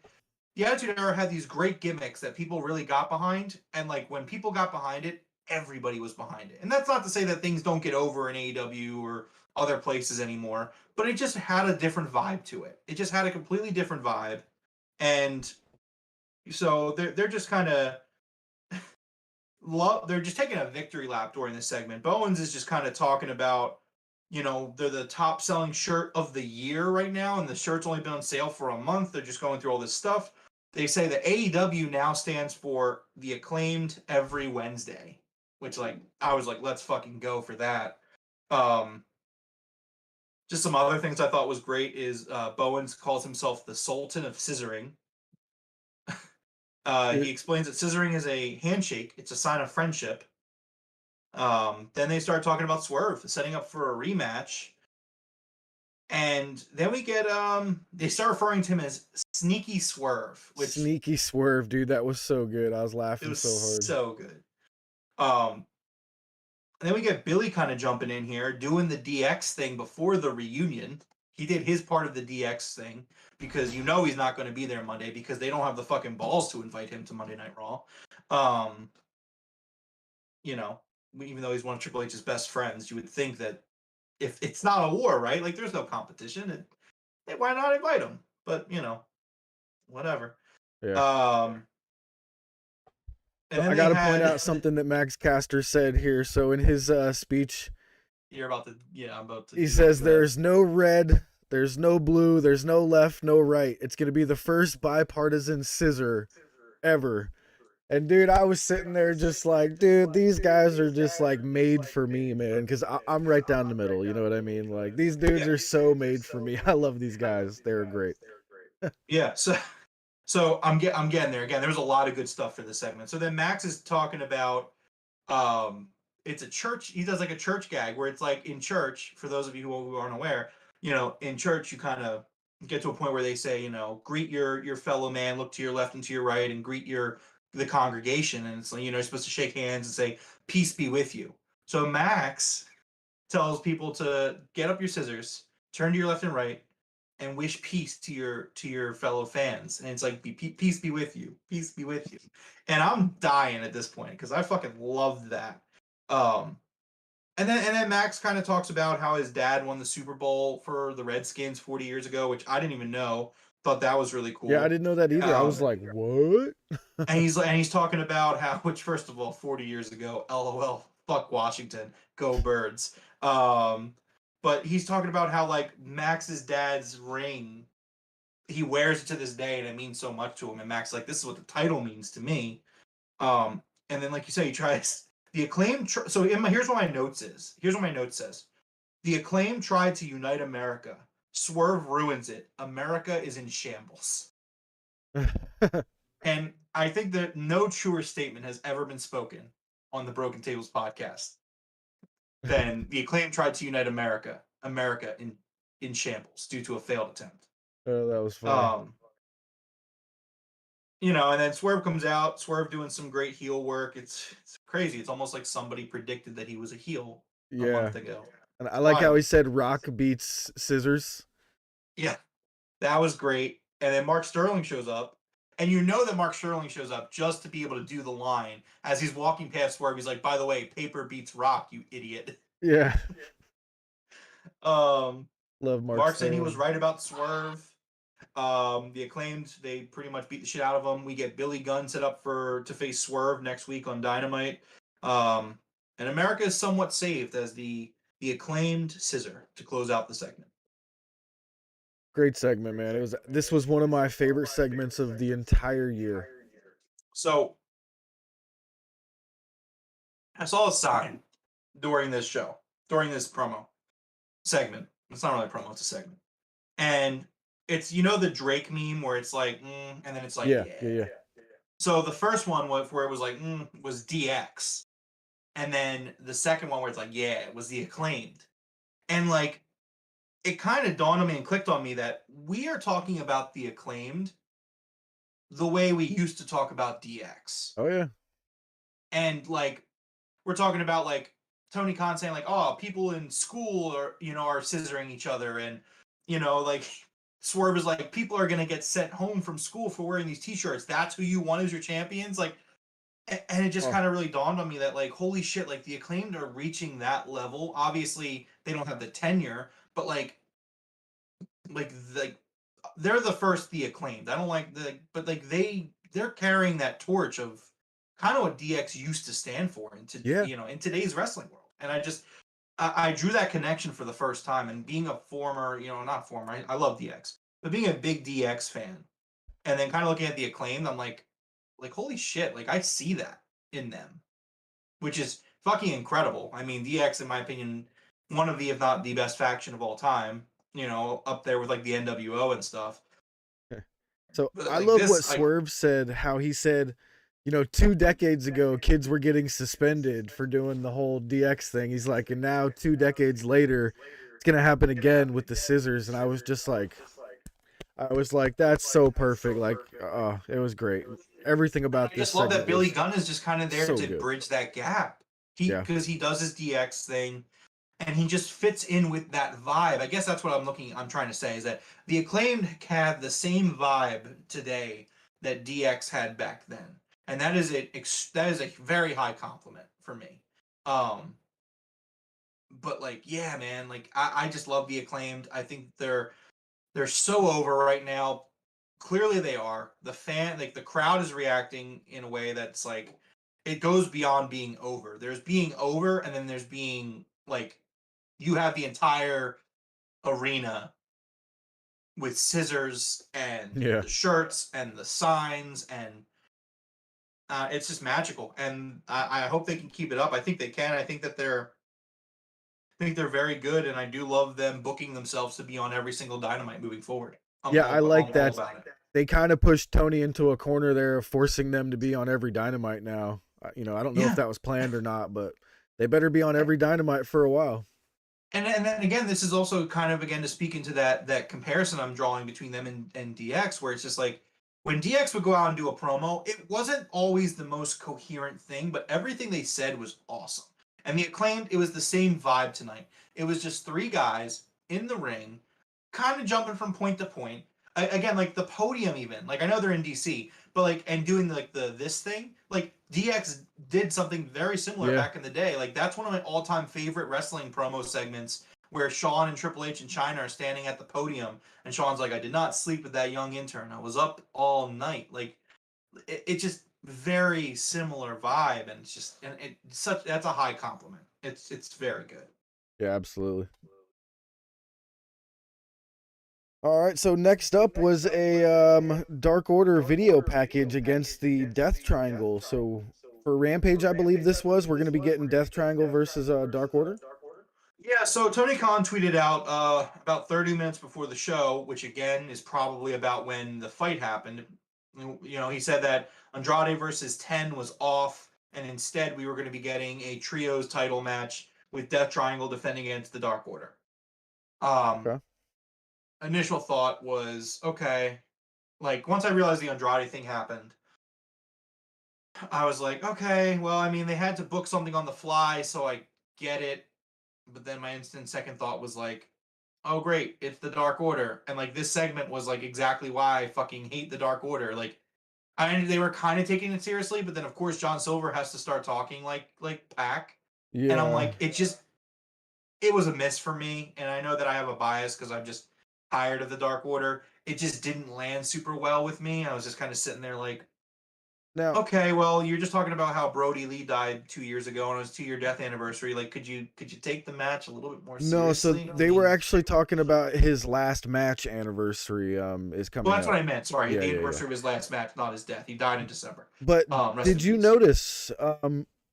the Attitude Era had these great gimmicks that people really got behind, and like when people got behind it, everybody was behind it. And that's not to say that things don't get over in AEW or other places anymore, but it just had a different vibe to it. It just had a completely different vibe. And so they're just kind of they're just taking a victory lap during this segment. Bowens is just kind of talking about, you know, they're the top selling shirt of the year right now, and the shirt's only been on sale for a month. They're just going through all this stuff. They say that AEW now stands for the Acclaimed Every Wednesday, which, like, I was like, let's fucking go for that. Just some other things I thought was great is Bowens calls himself the Sultan of Scissoring. He explains that scissoring is a handshake. It's a sign of friendship. Then they start talking about Swerve, setting up for a rematch. And then we get they start referring to him as Sneaky Swerve, which Sneaky Swerve, dude, that was so good. I was laughing so hard. So good. And then we get Billy kind of jumping in here, doing the DX thing before the reunion. He did his part of the DX thing because he's not going to be there Monday because they don't have the fucking balls to invite him to Monday Night Raw. Even though he's one of Triple H's best friends, you would think that if it's not a war, right? Like, there's no competition. Why not invite him? But, whatever. Yeah. And I got to point out something that Max Caster said here. So in his speech, I'm about to. He says there's no red, there's no blue, there's no left, no right. It's going to be the first bipartisan scissor ever. And dude, I was sitting there just like, dude, these guys are just like made for me, man. Because I'm right down the middle. You know what I mean? Like, these dudes are so made for me. I love these guys. They're great. Yeah. So I'm getting there. Again, there's a lot of good stuff for this segment. So then Max is talking about it's a church. He does like a church gag where it's like in church, for those of you who aren't aware, in church you kind of get to a point where they say, greet your fellow man, look to your left and to your right, and greet the congregation. And it's like, you're supposed to shake hands and say, peace be with you. So Max tells people to get up your scissors, turn to your left and right, and wish peace to your fellow fans. And it's like, peace be with you. Peace be with you. And I'm dying at this point because I fucking loved that. And then Max kind of talks about how his dad won the Super Bowl for the Redskins 40 years ago, which I didn't even know. Thought that was really cool. Yeah, I didn't know that either. I was like, what? and he's talking about how, which first of all, 40 years ago, LOL, fuck Washington, go Birds. But he's talking about how, like, Max's dad's ring, he wears it to this day and it means so much to him. And Max, like, this is what the title means to me. And then, like you say, he tries the Acclaim. So here's what my notes is. Here's what my note says. The Acclaim tried to unite America. Swerve ruins it. America is in shambles. And I think that no truer statement has ever been spoken on the Broken Tables podcast than the Acclaim tried to unite America. America in shambles due to a failed attempt. Oh, that was funny. And then Swerve comes out. Swerve doing some great heel work. It's crazy. It's almost like somebody predicted that he was a heel a month ago. And I like how he said Rock beats Scissors. Yeah, that was great. And then Mark Sterling shows up. And you know that Mark Sterling shows up just to be able to do the line. As he's walking past Swerve, he's like, by the way, paper beats rock, you idiot. Yeah. Love Mark Sterling. Said he was right about Swerve. The Acclaimed, they pretty much beat the shit out of him. We get Billy Gunn set up to face Swerve next week on Dynamite. And America is somewhat saved as the Acclaimed scissor to close out the segment. Great segment, man. This was one of my favorite segments of the entire year. So I saw a sign during this promo segment. It's not really a promo, it's a segment. And it's, the Drake meme where it's like, and then it's like, yeah. So the first one where it was like, was DX. And then the second one where it's like, yeah, it was the Acclaimed. And like, it kind of dawned on me and clicked on me that we are talking about the Acclaimed the way we used to talk about DX. Oh, yeah. And like, we're talking about like Tony Khan saying like, oh, people in school are scissoring each other. And, like Swerve is like, people are going to get sent home from school for wearing these t-shirts. That's who you want as your champions. Like, and it just kind of really dawned on me that like, holy shit, like the Acclaimed are reaching that level. Obviously they don't have the tenure, but like they're the first the Acclaimed. I don't but like they're carrying that torch of kind of what DX used to stand for in today's wrestling world. And I drew that connection for the first time. And being a former, not former, I love DX, but being a big DX fan, and then kind of looking at the Acclaimed, I'm like holy shit, like I see that in them, which is fucking incredible. I mean, DX, in my opinion, one of the, if not the best faction of all time, up there with like the NWO and stuff. So But I like love what this, Swerve said, how he said, 2 decades ago, kids were getting suspended for doing the whole DX thing. He's like, and now 2 decades later, it's going to happen again with the scissors. And I was like, that's so perfect. Like, it was great. Everything about I this just love that segment Billy was Gunn is just kind of there so to good. bridge that gap. Yeah. Because he does his DX thing, and he just fits in with that vibe. I guess that's what I'm trying to say, is that the Acclaimed have the same vibe today that DX had back then, and that is a very high compliment for me. But like, yeah, man, like I just love the Acclaimed. I think they're so over right now. Clearly they are. The crowd is reacting in a way that's like, it goes beyond being over. There's being over, and then there's being like, you have the entire arena with scissors and Yeah. the shirts and the signs, and it's just magical. And I hope they can keep it up. I think they can. I think they're very good, and I do love them booking themselves to be on every single Dynamite moving forward. I like that. About it. They kind of pushed Tony into a corner there, forcing them to be on every Dynamite now. I don't know if that was planned or not, but they better be on every Dynamite for a while. And then again, this is also kind of, again, to speak into that comparison I'm drawing between them and DX, where it's just like, when DX would go out and do a promo, it wasn't always the most coherent thing, but everything they said was awesome. And the Acclaimed, it was the same vibe tonight. It was just 3 guys in the ring, kind of jumping from point to point. Again, like the podium, even. Like, I know they're in DC, but like, and doing like this thing, like DX did something very similar back in the day. Like, that's one of my all-time favorite wrestling promo segments, where Shawn and Triple H and Chyna are standing at the podium, and Shawn's like, I did not sleep with that young intern. I was up all night. Like, it's just very similar vibe, and it's just, and that's a high compliment. It's very good. Yeah, absolutely. All right, so next up was a Dark Order video package against the Death Triangle. So for Rampage, I believe this was, we're going to be getting Death Triangle versus Dark Order. Yeah, so Tony Khan tweeted out about 30 minutes before the show, which again is probably about when the fight happened. He said that Andrade versus 10 was off, and instead we were going to be getting a trios title match with Death Triangle defending against the Dark Order. Okay. Initial thought was, okay, like once I realized the Andrade thing happened, I was like, okay, well, I mean, they had to book something on the fly, so I get it. But then my instant second thought was like, oh great, it's the Dark Order. And like, this segment was like exactly why I fucking hate the Dark Order. Like, they were kind of taking it seriously, but then of course John Silver has to start talking like Pac. Yeah. And I'm like, it was a miss for me. And I know that I have a bias because I'm just tired of the Dark Order. It just didn't land super well with me. I was just kind of sitting there like, now, okay, well, you're just talking about how Brody Lee died 2 years ago on his 2-year death anniversary. Like, could you take the match a little bit more seriously? No, so they were actually talking about his last match anniversary is coming. Well, that's up. what I meant. Sorry, the anniversary of his last match, not his death. He died in December. But did you notice?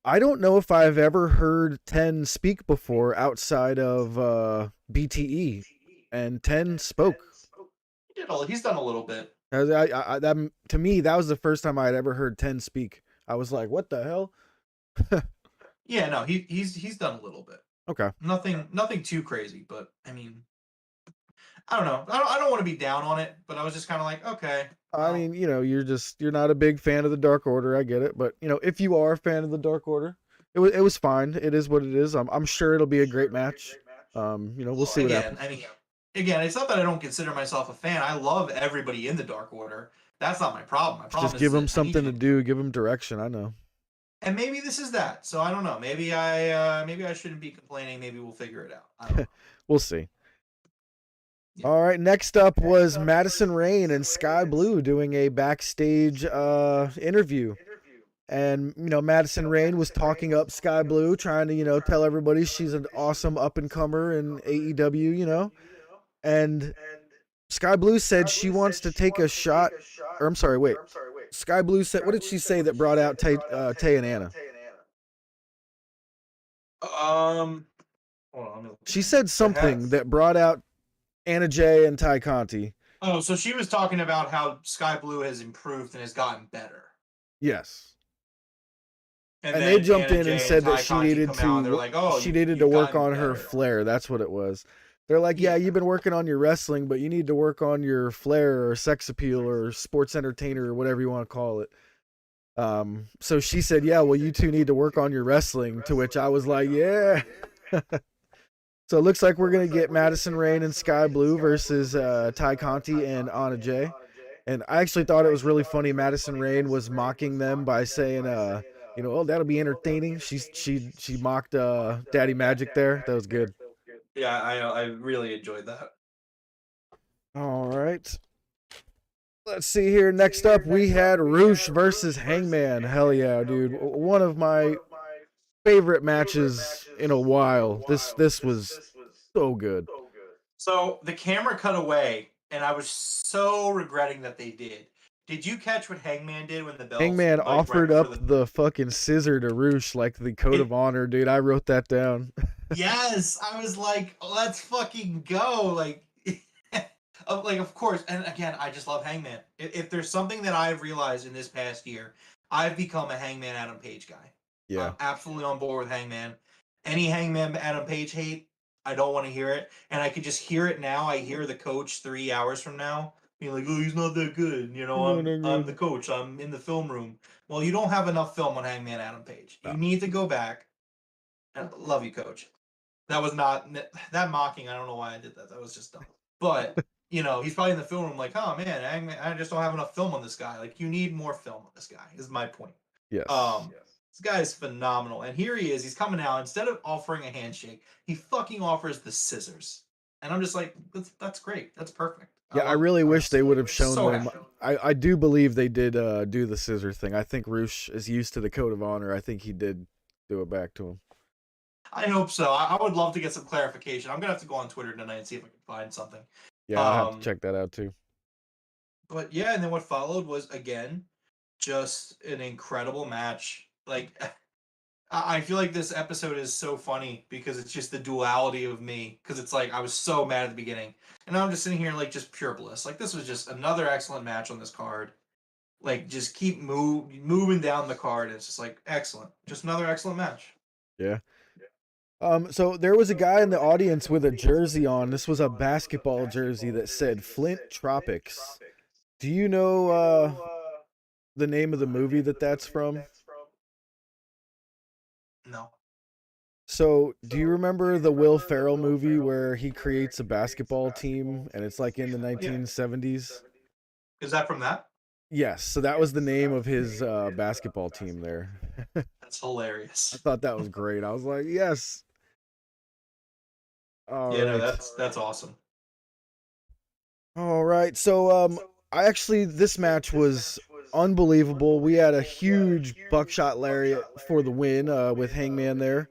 I don't know if I've ever heard 10 speak before outside of BTE, and 10 spoke. He's done a little bit. That, to me, that was the first time I had ever heard 10 speak. I was like, what the hell? Yeah, no, he's done a little bit. Okay. Nothing too crazy, but I mean, I don't know. I don't want to be down on it, but I was just kind of like, okay. I mean, you're not a big fan of the Dark Order. I get it, but if you are a fan of the Dark Order, it was fine. It is what it is. I'm sure it'll be a great match. We'll see what happens. I mean, again, it's not that I don't consider myself a fan. I love everybody in the Dark Order. That's not my problem. My problem just give them something to do. Give them direction. I know. And maybe this is that. So I don't know. Maybe I shouldn't be complaining. Maybe we'll figure it out. I don't know. We'll see. Yeah. All right. Next up was Madison Rayne and Sky Blue doing a backstage interview. And, Madison Rayne was talking up Sky Blue, trying to, tell everybody she's an awesome up-and-comer in AEW, And Sky Blue said she wants to take a shot. Or, I'm sorry, wait. Sky Blue said, what did she say that brought out Tay and Anna? Hold on, let me look She again. said something that brought out Anna Jay and Ty Conti. Oh, so she was talking about how Sky Blue has improved and has gotten better. Yes. And then they jumped Anna in and Jay said that Ty she Conti needed come out and they're to like, oh, she needed to you've work gotten on her better. flair. That's what it was. They're like, yeah, you've been working on your wrestling, but you need to work on your flair or sex appeal or sports entertainer or whatever you want to call it. So she said, yeah, well, you two need to work on your wrestling, to which I was like, yeah. So it looks like we're going to get Madison Rayne and Sky Blue versus Ty Conti and Anna Jay. And I actually thought it was really funny. Madison Rayne was mocking them by saying, oh, that'll be entertaining. She mocked Daddy Magic there. That was good. Yeah, I really enjoyed that. All right. Let's see here. Next up, we had Roosh versus Hangman. Hell yeah, dude. One of my favorite matches in a while. This was so good. So the camera cut away, and I was so regretting that they did. Did you catch what Hangman did when the bells? Hangman offered up the fucking scissor to Roosh like the code of honor, dude. I wrote that down. Yes, I was like, let's fucking go. Like, of course. And again, I just love Hangman. If there's something that I've realized in this past year, I've become a Hangman Adam Page guy. Yeah. I'm absolutely on board with Hangman. Any Hangman Adam Page hate, I don't want to hear it. And I could just hear it now. I hear the coach 3 hours from now being like, oh, he's not that good. You know, I'm the coach. I'm in the film room. Well, you don't have enough film on Hangman Adam Page. You need to go back. And love you, coach. That was not that mocking. I don't know why I did that. That was just dumb. But he's probably in the film room like, oh man, I just don't have enough film on this guy. Like, you need more film on this guy. Is my point. Yes. This guy is phenomenal, and here he is. He's coming out. Instead of offering a handshake, he fucking offers the scissors, and I'm just like, that's great. That's perfect. Yeah, I really wish they would have shown them. I do believe they did do the scissor thing. I think Roosh is used to the code of honor. I think he did do it back to him. I hope so. I would love to get some clarification. I'm gonna have to go on Twitter tonight and see if I can find something. Yeah, I'll have to check that out too. But yeah, and then what followed was, again, just an incredible match. Like, I feel like this episode is so funny because it's just the duality of me. Because it's like, I was so mad at the beginning. And now I'm just sitting here like just pure bliss. Like, this was just another excellent match on this card. Like, just keep moving down the card. And it's just like, excellent. Just another excellent match. Yeah. So there was a guy in the audience with a jersey on. This was a basketball jersey that said Flint Tropics. Do you know the name of the movie that's from? No. So, do you remember the Will Ferrell movie where he creates a basketball team and it's like in the 1970s? Is that from that? Yes. So that was the name of his basketball team there. That's hilarious. I thought that was great. I was like, yes. No, that's awesome. All right. So, this match was unbelievable. We had a huge buckshot lariat for the win with Hangman there.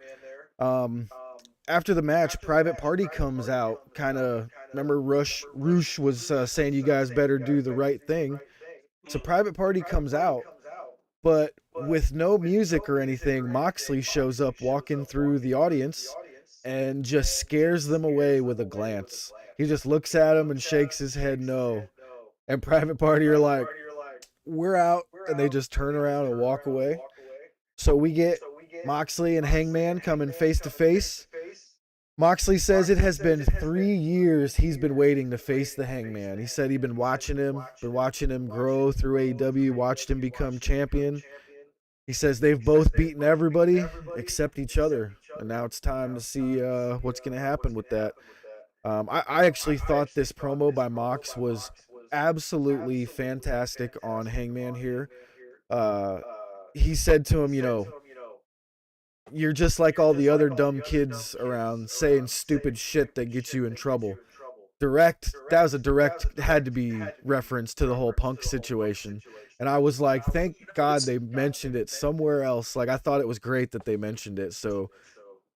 After the match, Private Party comes out. Remember Roosh was saying you guys better do the right thing. So Private Party comes out, but with no music or anything, Moxley shows up walking through the audience and just scares them away with a glance. He just looks at them and shakes his head no. And Private Party are like, we're out, and they just turn around and walk away. So we get Moxley and Hangman coming face to face. Moxley says it has been 3 years he's been waiting to face the Hangman. He said he'd been watching him grow through AEW, watched him become champion. He says they've both beaten everybody except each other, and now it's time to see what's going to happen with that. I actually thought this promo by Mox was absolutely fantastic on Hangman here. He said to him, you're just like all the other dumb kids around saying stupid shit that gets you in trouble. Had to be reference to the whole Punk situation. And I was like, thank God they mentioned it somewhere else. Like, I thought it was great that they mentioned it. So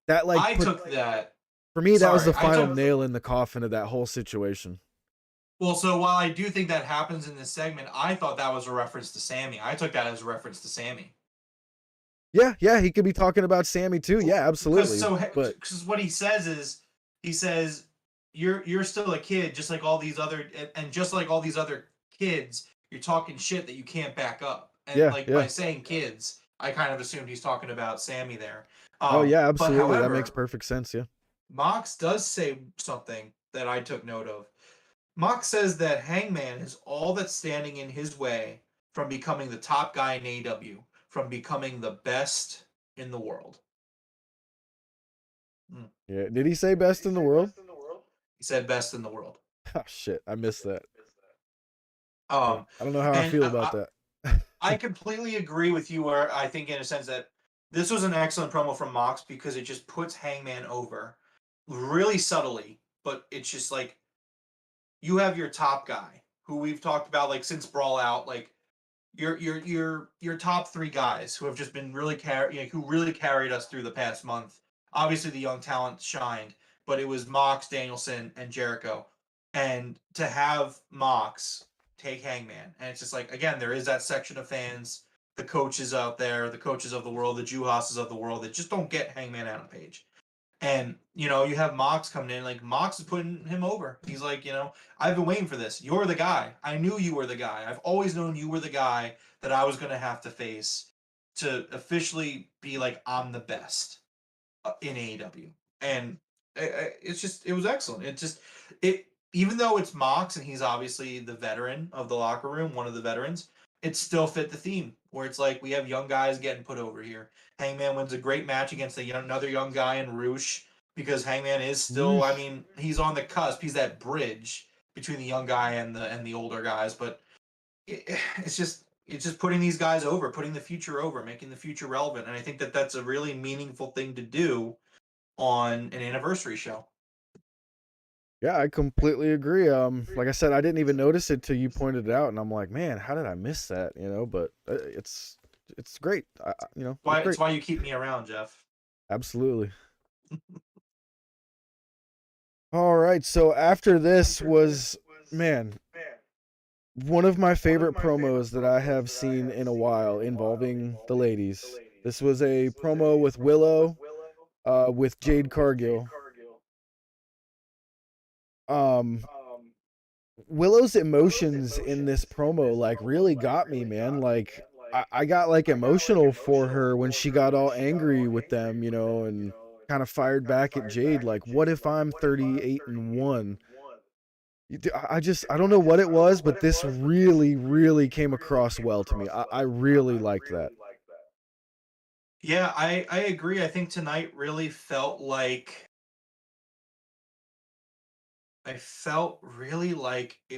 that took that. For me, that was the final nail in the coffin of that whole situation. Well, so while I do think that happens in this segment, I thought that was a reference to Sammy. I took that as a reference to Sammy. Yeah, he could be talking about Sammy too. Yeah, absolutely. But Because what he says is, he says, you're still a kid, just like all these other, and just like all these other kids, you're talking shit that you can't back up. And yeah, like yeah. by saying kids, I kind of assumed he's talking about Sammy there. Oh yeah, But absolutely. That makes however, perfect sense. Yeah. Mox does say something that I took note of. Mox says that Hangman is all that's standing in his way from becoming the top guy in AEW, from becoming the best in the world. Yeah. Did he say best in the world? He said best in the world. Oh shit, I missed that. Um, I don't know how I and feel about that. I completely agree with you, where I think, in a sense, that this was an excellent promo from Mox because it just puts Hangman over really subtly, but it's just like you have your top guy who we've talked about like since Brawl Out, like your top three guys who have just been really who really carried us through the past month. Obviously, the young talent shined, but it was Mox, Danielson, and Jericho. And to have Mox take Hangman, and it's just like, again, there is that section of fans, the coaches out there, the coaches of the world, the Juhasses of the world that just don't get Hangman Adam Page. And you have Mox coming in, like Mox is putting him over. He's like, I've been waiting for this. You're the guy. I knew you were the guy. I've always known you were the guy that I was gonna have to face to officially be like, I'm the best in AEW. And it was excellent. It even though it's Mox and he's obviously the veteran of the locker room, one of the veterans, it still fit the theme where it's like we have young guys getting put over here. Hangman wins a great match against another young guy in Roosh because Hangman is still, I mean, he's on the cusp. He's that bridge between the young guy and the older guys. But it's just putting these guys over, putting the future over, making the future relevant. And I think that that's a really meaningful thing to do on an anniversary show. Yeah, I completely agree. Like I said, I didn't even notice it till you pointed it out, and I'm like, man, how did I miss that? But it's great. It's why you keep me around, Jeff. Absolutely. All right, so after this was, man, one of my favorite promos that I have seen in a while involving the ladies. This was a promo with Willow, with Jade Cargill. Willow's emotions in this promo like really got me, man. Like I got like emotional for her when she got all angry with them, and kind of fired back at Jade. Like, what if I'm 38-1? I don't know what it was, but this really, really came across well to me. I really liked that. Yeah, I agree. I think tonight really felt like it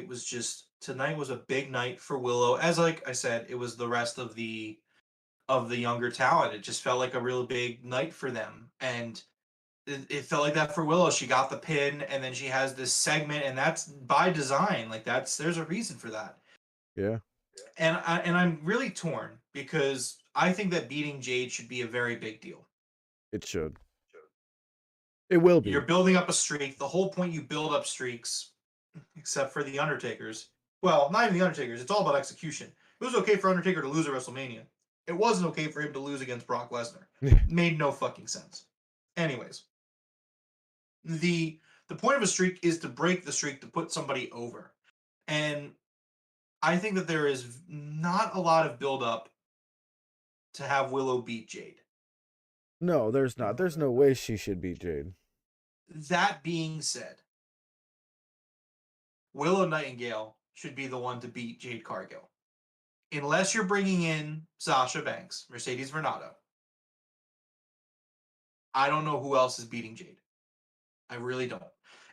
was just, tonight was a big night for Willow. As like I said, it was the rest of the younger talent. It just felt like a real big night for them. And it felt like that for Willow. She got the pin and then she has this segment, and that's by design. Like there's a reason for that. Yeah. And I'm really torn because I think that beating Jade should be a very big deal. It should. It will be. You're building up a streak. The whole point, you build up streaks, except for the Undertakers. Well, not even the Undertakers. It's all about execution. It was okay for Undertaker to lose at WrestleMania. It wasn't okay for him to lose against Brock Lesnar. Made no fucking sense. Anyways, the point of a streak is to break the streak, to put somebody over. And I think that there is not a lot of build up to have Willow beat Jade. No, there's not. There's no way she should beat Jade. That being said, Willow Nightingale should be the one to beat Jade Cargill. Unless you're bringing in Sasha Banks, Mercedes Varnado, I don't know who else is beating Jade. I really don't.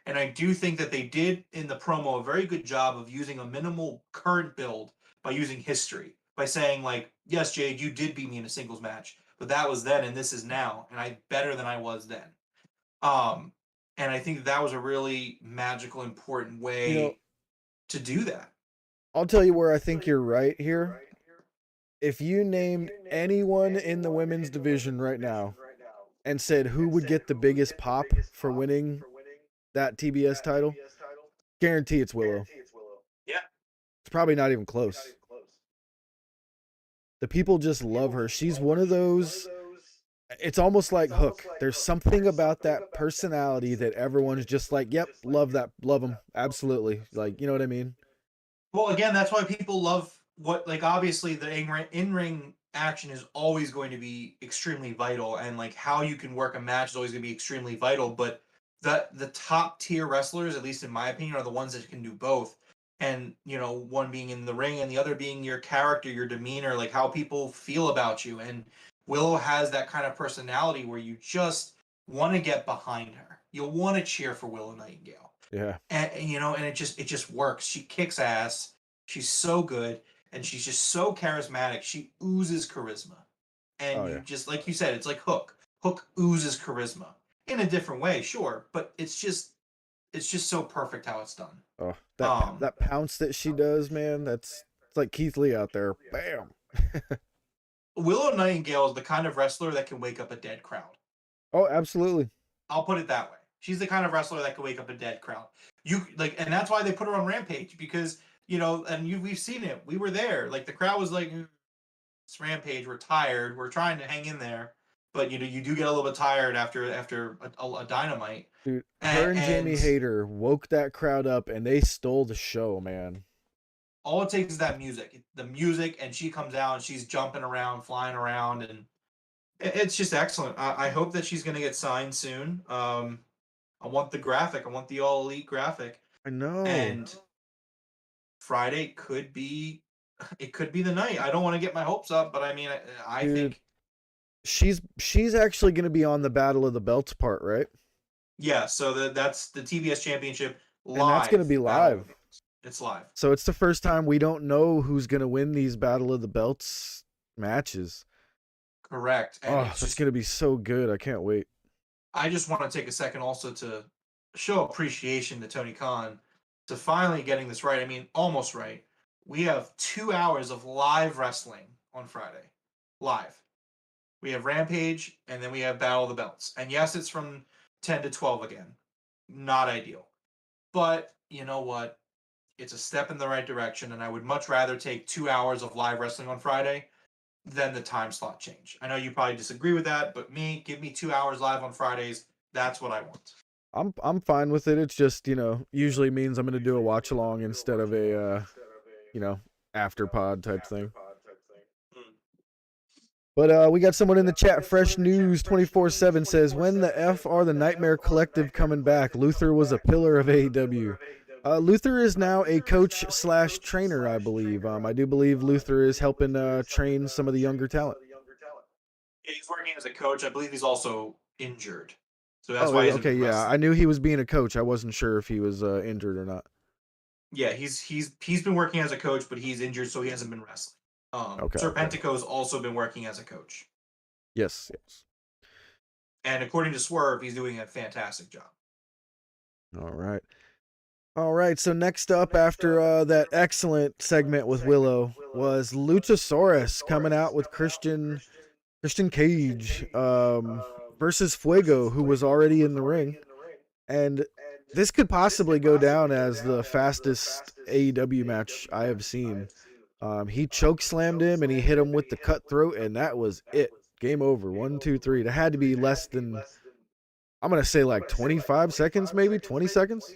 And I do think that they did in the promo a very good job of using a minimal current build by using history. By saying, like, yes, Jade, you did beat me in a singles match, but that was then and this is now, and I'm better than I was then. And I think that was a really magical, important way to do that. I'll tell you where I think you're right here. If you named anyone in the women's division right now and said who would get the biggest pop for winning that TBS title, guarantee it's Willow. Yeah. It's probably not even close. The people just love her. She's one of those. It's almost like Hook. There's something about that personality that everyone's just like, yep, love that, love him, absolutely. Like, you know what I mean? Well, again, that's why people love what, like, obviously the in-ring action is always going to be extremely vital, and like how you can work a match is always going to be extremely vital. But the top tier wrestlers, at least in my opinion, are the ones that can do both. And one being in the ring, and the other being your character, your demeanor, like how people feel about you. And Willow has that kind of personality where you just want to get behind her. You'll want to cheer for Willow Nightingale. Yeah. And and it just works. She kicks ass. She's so good, and she's just so charismatic. She oozes charisma. And Oh, you yeah. just, like you said, it's like Hook. Hook oozes charisma in a different way, sure, but it's just so perfect how it's done. Oh, that pounce that she does, man, it's like Keith Lee out there. Bam. Willow Nightingale is the kind of wrestler that can wake up a dead crowd. Oh, absolutely. I'll put it that way. She's the kind of wrestler that can wake up a dead crowd. And that's why they put her on Rampage, because we've seen it. We were there. Like, the crowd was like, "It's Rampage. We're tired. We're trying to hang in there." But you do get a little bit tired after a Dynamite. Dude, her and Jamie Hayter woke that crowd up, and they stole the show, man. All it takes is that music. The music, and she comes out, and she's jumping around, flying around, and it's just excellent. I hope that she's going to get signed soon. I want the graphic. I want the All Elite graphic. I know. And Friday could be the night. I don't want to get my hopes up, but I mean, I think she's actually going to be on the Battle of the Belts part, right? Yeah. So that's the TBS Championship live. And that's going to be live. It's live. So it's the first time we don't know who's going to win these Battle of the Belts matches. Correct. And it's going to be so good. I can't wait. I just want to take a second also to show appreciation to Tony Khan to finally getting this right. I mean, almost right. We have 2 hours of live wrestling on Friday. Live. We have Rampage, and then we have Battle of the Belts. And yes, it's from 10 to 12 again. Not ideal. But you know what? It's a step in the right direction, and I would much rather take 2 hours of live wrestling on Friday than the time slot change. I know you probably disagree with that, but give me 2 hours live on Fridays. That's what I want. I'm fine with it. It's just, usually means I'm going to do a watch along instead of a, after pod type thing. But we got someone in the chat. Fresh News 24/7 says, when the F are the Nightmare Collective coming back? Luther was a pillar of AEW. Luther is now a coach / trainer, I believe. I do believe Luther is helping train some of the younger talent. Yeah, he's working as a coach. I believe he's also injured. So that's why he's okay, yeah. I knew he was being a coach. I wasn't sure if he was injured or not. Yeah, he's been working as a coach, but he's injured, so he hasn't been wrestling. Serpentico's also been working as a coach. Yes. And according to Swerve, he's doing a fantastic job. All right, so next up after that excellent segment with Willow was Luchasaurus coming out with Christian Cage versus Fuego, who was already in the ring. And this could possibly go down as the fastest AEW match I have seen. He choke slammed him and he hit him with the cutthroat, and that was it. Game over. 1, 2, 3. It had to be less than, I'm going to say like 25 seconds, maybe 20 seconds.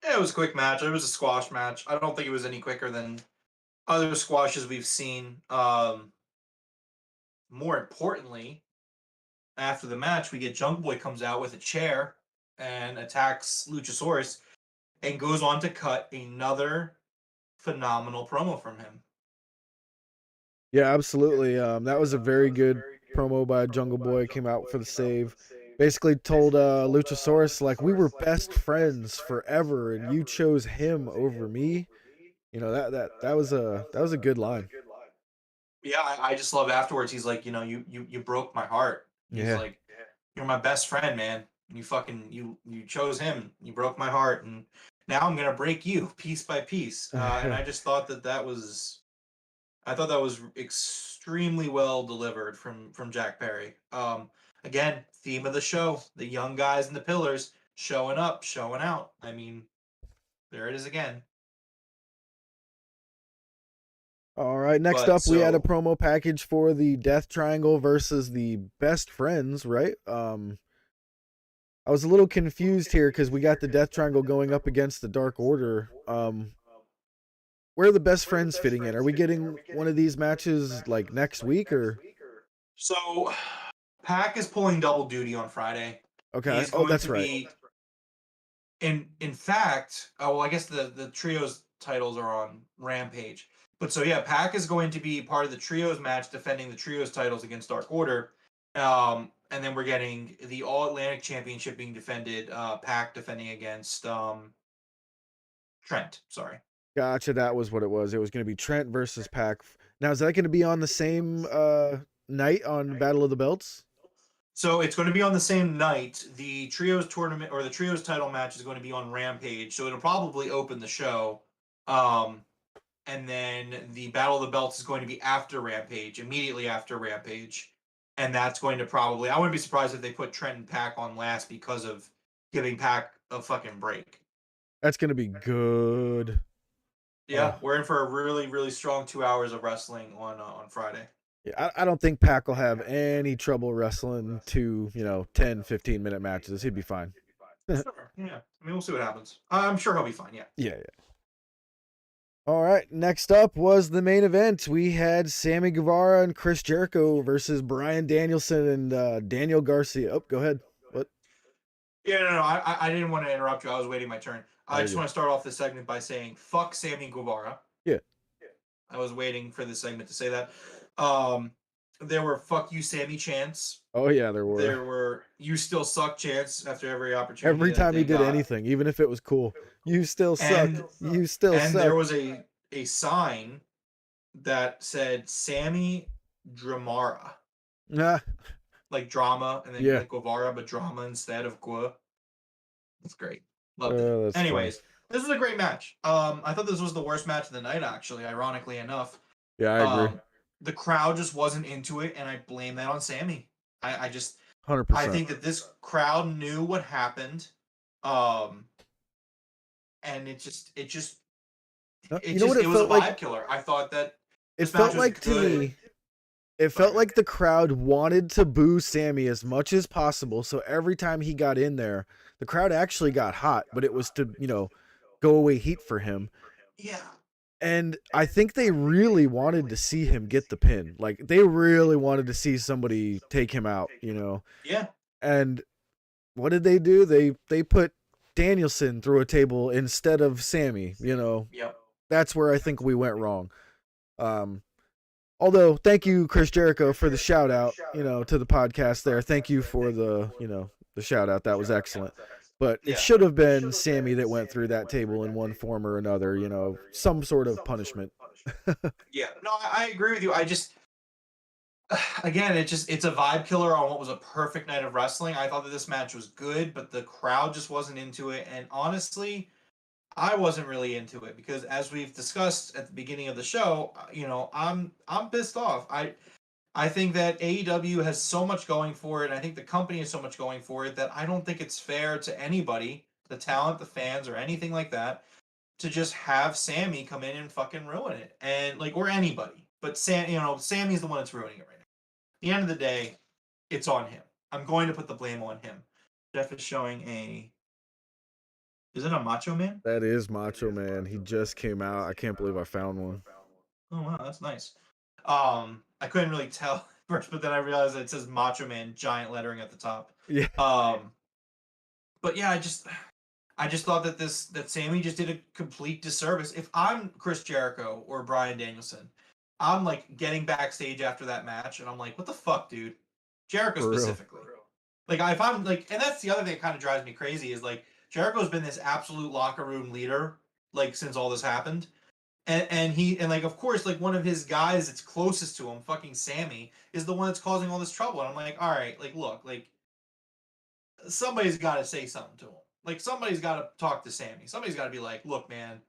Yeah, it was a quick match. It was a squash match. I don't think it was any quicker than other squashes we've seen. More importantly, after the match, we get Jungle Boy comes out with a chair and attacks Luchasaurus and goes on to cut another phenomenal promo from him. Yeah, absolutely. That was a very good promo by Jungle Boy. Came out for the save. Basically told Luchasaurus, like, we were best friends forever, and you chose him over me. That was a good line. Yeah, I just love afterwards. He's like, you broke my heart. He's like, you're my best friend, man. You chose him. You broke my heart, and now I'm gonna break you piece by piece. And I just thought that was extremely well delivered from Jack Perry. Again, theme of the show: the young guys and the pillars showing up, showing out. I mean, there it is again. All right, next But up, we had a promo package for the Death Triangle versus the Best Friends, right? I was a little confused here because we got the Death Triangle going up against the Dark Order. Where are the Best Friends fitting in? Are we getting one of these matches like next week or? So, Pac is pulling double duty on Friday. Okay. He's going that's to right. be. In fact, well, I guess the trios titles are on Rampage. But so yeah, Pac is going to be part of the trios match, defending the trios titles against Dark Order. And then we're getting the All Atlantic Championship being defended. Pac defending against Trent. Sorry. Gotcha. That was what it was. It was going to be Trent versus Pac. Now, is that going to be on the same night on Battle of the Belts? So it's going to be on the same night. The trios tournament or the trios title match is going to be on Rampage. So it'll probably open the show. And then the Battle of the Belts is going to be after Rampage, immediately after Rampage. And that's going to probably, I wouldn't be surprised if they put Trent and Pac on last because of giving Pac a fucking break. That's going to be good. Yeah, we're in for a really, really strong 2 hours of wrestling on Friday. Yeah, I don't think Pac will have any trouble wrestling 10, 15-minute matches. He'd be fine. Sure, yeah. I mean, we'll see what happens. I'm sure he'll be fine, yeah. Yeah. All right, next up was the main event. We had Sammy Guevara and Chris Jericho versus Bryan Danielson and Daniel Garcia. Oh, go ahead. What? Yeah, no, I didn't want to interrupt you. I was waiting my turn. I just want to start off this segment by saying, fuck Sammy Guevara. Yeah. I was waiting for this segment to say that. There were fuck you Sammy chants. Oh yeah, there were. There were you still suck chants after every opportunity. Every time he did anything, even if it was cool. You still suck. You still suck. And there was a sign that said Sammy Dramara. Nah. Like drama and then like Guevara, but drama instead of Gua. That's great. Loved it. Anyways, this was a great match. I thought this was the worst match of the night, actually, ironically enough. Yeah, I agree. The crowd just wasn't into it, and I blame that on Sammy. I just 100%. I think that this crowd knew what happened. And it was a vibe killer. I thought that it felt like to me. It felt like the crowd wanted to boo Sammy as much as possible. So every time he got in there, the crowd actually got hot, but it was to, go away heat for him. Yeah. And I think they really wanted to see him get the pin. Like, they really wanted to see somebody take him out, Yeah. And what did they do? They put Danielson through a table instead of Sammy, Yep. That's where I think we went wrong. Although, thank you, Chris Jericho, for the shout out, to the podcast there. Thank you for the shout out. That was excellent. But it should have been Sammy that went through that table in one form or another, some sort of punishment. Yeah, no, I agree with you. I just, again, it's a vibe killer on what was a perfect night of wrestling. I thought that this match was good, but the crowd just wasn't into it. And honestly, I wasn't really into it because, as we've discussed at the beginning of the show, I'm pissed off. I think that AEW has so much going for it, and I think the company has so much going for it that I don't think it's fair to anybody, the talent, the fans, or anything like that, to just have Sammy come in and fucking ruin it, and or anybody. But Sammy's the one that's ruining it right now. At the end of the day, it's on him. I'm going to put the blame on him. Jeff is showing Is it a Macho Man? That is Macho Man. He just came out. I can't believe I found one. Oh wow, that's nice. I couldn't really tell first, but then I realized that it says Macho Man, giant lettering at the top. Yeah. But yeah, I just thought that Sammy just did a complete disservice. If I'm Chris Jericho or Bryan Danielson, I'm getting backstage after that match, and I'm like, what the fuck, dude? Jericho specifically. If I'm and that's the other thing that kind of drives me crazy is Jericho's been this absolute locker room leader since all this happened. And of course, one of his guys that's closest to him, fucking Sammy, is the one that's causing all this trouble. And I'm like, all right, look, somebody's got to say something to him. Somebody's got to talk to Sammy. Somebody's got to be like, look, man,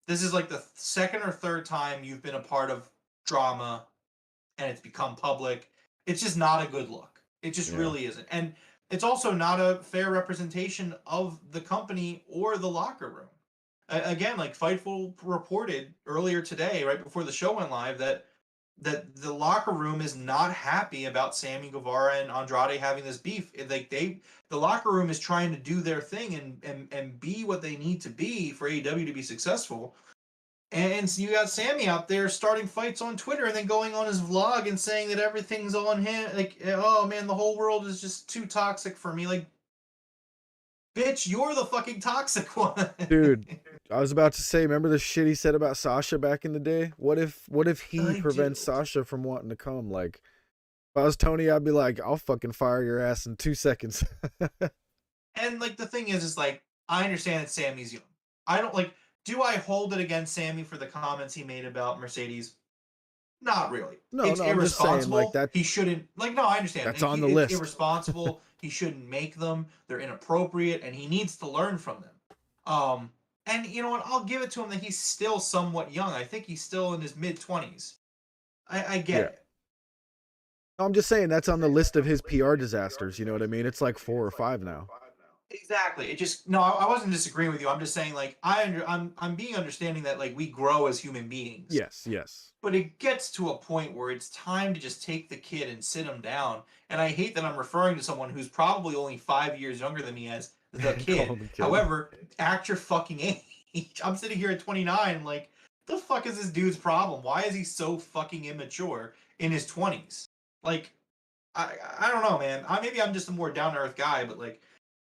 this is the second or third time you've been a part of drama and it's become public. It's just not a good look. It just really isn't. And it's also not a fair representation of the company or the locker room. Again, like Fightful reported earlier today, right before the show went live, that the locker room is not happy about Sammy Guevara and Andrade having this beef. Like the locker room is trying to do their thing and be what they need to be for AEW to be successful. And so you got Sammy out there starting fights on Twitter and then going on his vlog and saying that everything's on him. Like, oh man, the whole world is just too toxic for me. Like, bitch, you're the fucking toxic one. Dude, I was about to say, remember the shit he said about Sasha back in the day? What if he prevents Sasha from wanting to come? Like, if I was Tony, I'd be like, I'll fucking fire your ass in 2 seconds. And like the thing is like, I understand that Sammy's young. I don't like. Do I hold it against Sammy for the comments he made about Mercedes? Not really. No, It's no, I'm just saying, like, that. He shouldn't. Like, no, I understand. That's on the list. It's irresponsible. He shouldn't make them. They're inappropriate, and he needs to learn from them. And you know what? I'll give it to him that he's still somewhat young. I think he's still in his mid-20s. I get it. I'm just saying that's on the list of his PR disasters. You know what I mean? It's like 4 or 5 now. Exactly. It just I wasn't disagreeing with you. I'm just saying like I'm being understanding that like we grow as human beings. Yes. But it gets to a point where it's time to just take the kid and sit him down. And I hate that I'm referring to someone who's probably only 5 years younger than me as the kid. However, act your fucking age. I'm sitting here at 29 like, the fuck is this dude's problem? Why is he so fucking immature in his 20s? Like, I don't know, man. Maybe I'm just a more down-to-earth guy, but like,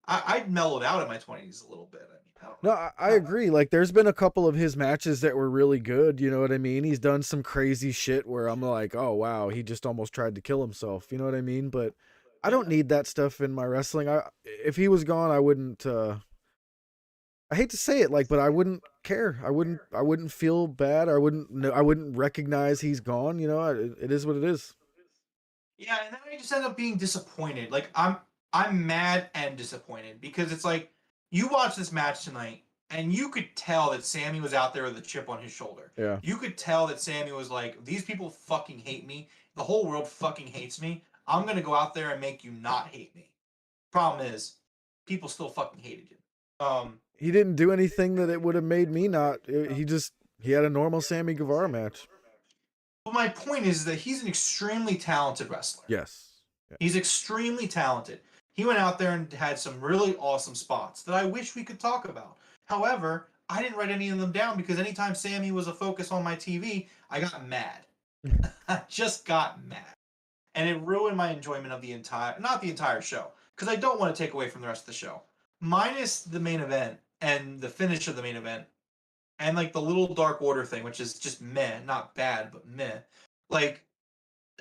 I mellowed out in my 20s a little bit. I mean, I don't know. I agree. Like, there's been a couple of his matches that were really good. You know what I mean? He's done some crazy shit where I'm like, oh, wow, he just almost tried to kill himself. You know what I mean? But I don't need that stuff in my wrestling. If he was gone, I wouldn't. I hate to say it, like, but I wouldn't care. I wouldn't feel bad. I wouldn't recognize he's gone. You know, it is what it is. Yeah, and then I just end up being disappointed. Like, I'm mad and disappointed because it's like you watch this match tonight and you could tell that Sammy was out there with a chip on his shoulder. Yeah. You could tell that Sammy was like, these people fucking hate me. The whole world fucking hates me. I'm going to go out there and make you not hate me. Problem is, people still fucking hated you. He didn't do anything that it would have made me not. He had a normal Sammy Guevara match. But my point is that he's an extremely talented wrestler. Yes. Yeah. He's extremely talented. He went out there and had some really awesome spots that I wish we could talk about. However, I didn't write any of them down because anytime Sammy was a focus on my TV, I got mad. I just got mad. And it ruined my enjoyment of not the entire show, because I don't want to take away from the rest of the show. Minus the main event and the finish of the main event and like the little Dark Order thing, which is just meh, not bad, but meh. Like,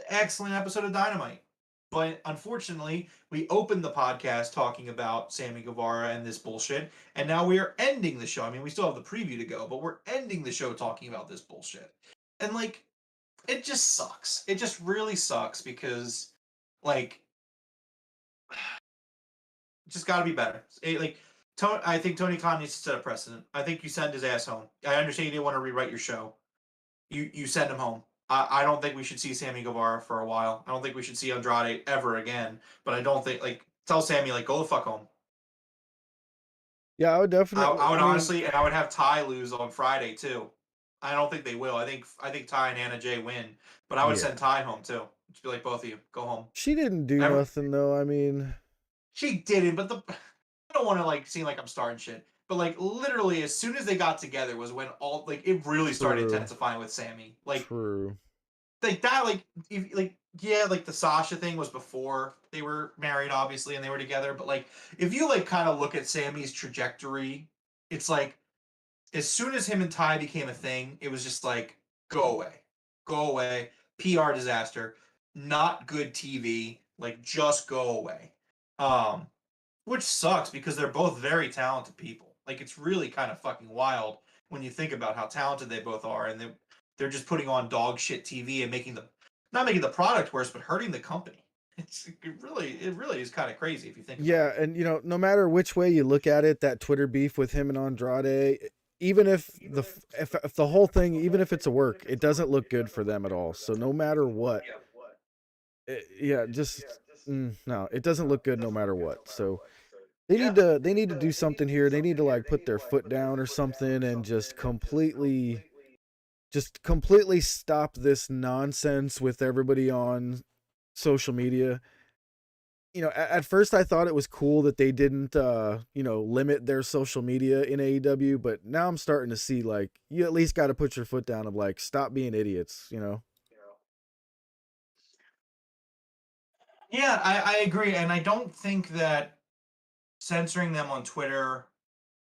excellent episode of Dynamite. But unfortunately, we opened the podcast talking about Sammy Guevara and this bullshit, and now we are ending the show. I mean, we still have the preview to go, but we're ending the show talking about this bullshit. And, like, it just sucks. It just really sucks because, like, it just gotta be better. I think Tony Khan needs to set a precedent. I think you send his ass home. I understand you didn't want to rewrite your show. You send him home. I don't think we should see Sammy Guevara for a while. I don't think we should see Andrade ever again. But I don't think, like, tell Sammy, like, go the fuck home. Yeah, I would definitely. I would honestly, and I would have Ty lose on Friday too. I don't think they will. I think Ty and Anna Jay win, but I would send Ty home too. Just be like, both of you, go home. She didn't do nothing though. I mean, she didn't. But I don't want to like seem like I'm starting shit. But like literally, as soon as they got together was when all like it really started intensifying with Sammy. Like true. Like that, like the Sasha thing was before they were married, obviously, and they were together. But like, if you like kind of look at Sammy's trajectory, it's like as soon as him and Ty became a thing, it was just like go away, PR disaster, not good TV, like just go away. Which sucks because they're both very talented people. Like it's really kind of fucking wild when you think about how talented they both are, and they're just putting on dog shit TV and not making the product worse, but hurting the company. It really is kind of crazy if you think about it. Yeah, and you know, no matter which way you look at it, that Twitter beef with him and Andrade, even if the whole thing, even if it's a work, it doesn't look good for them at all. So no matter what, no, it doesn't look good no matter what. So They need to do something here. They need to like put their foot down or something and just completely stop this nonsense with everybody on social media. You know, at first I thought it was cool that they didn't limit their social media in AEW, but now I'm starting to see like you at least got to put your foot down and like stop being idiots, you know. Yeah, I agree, and I don't think that censoring them on Twitter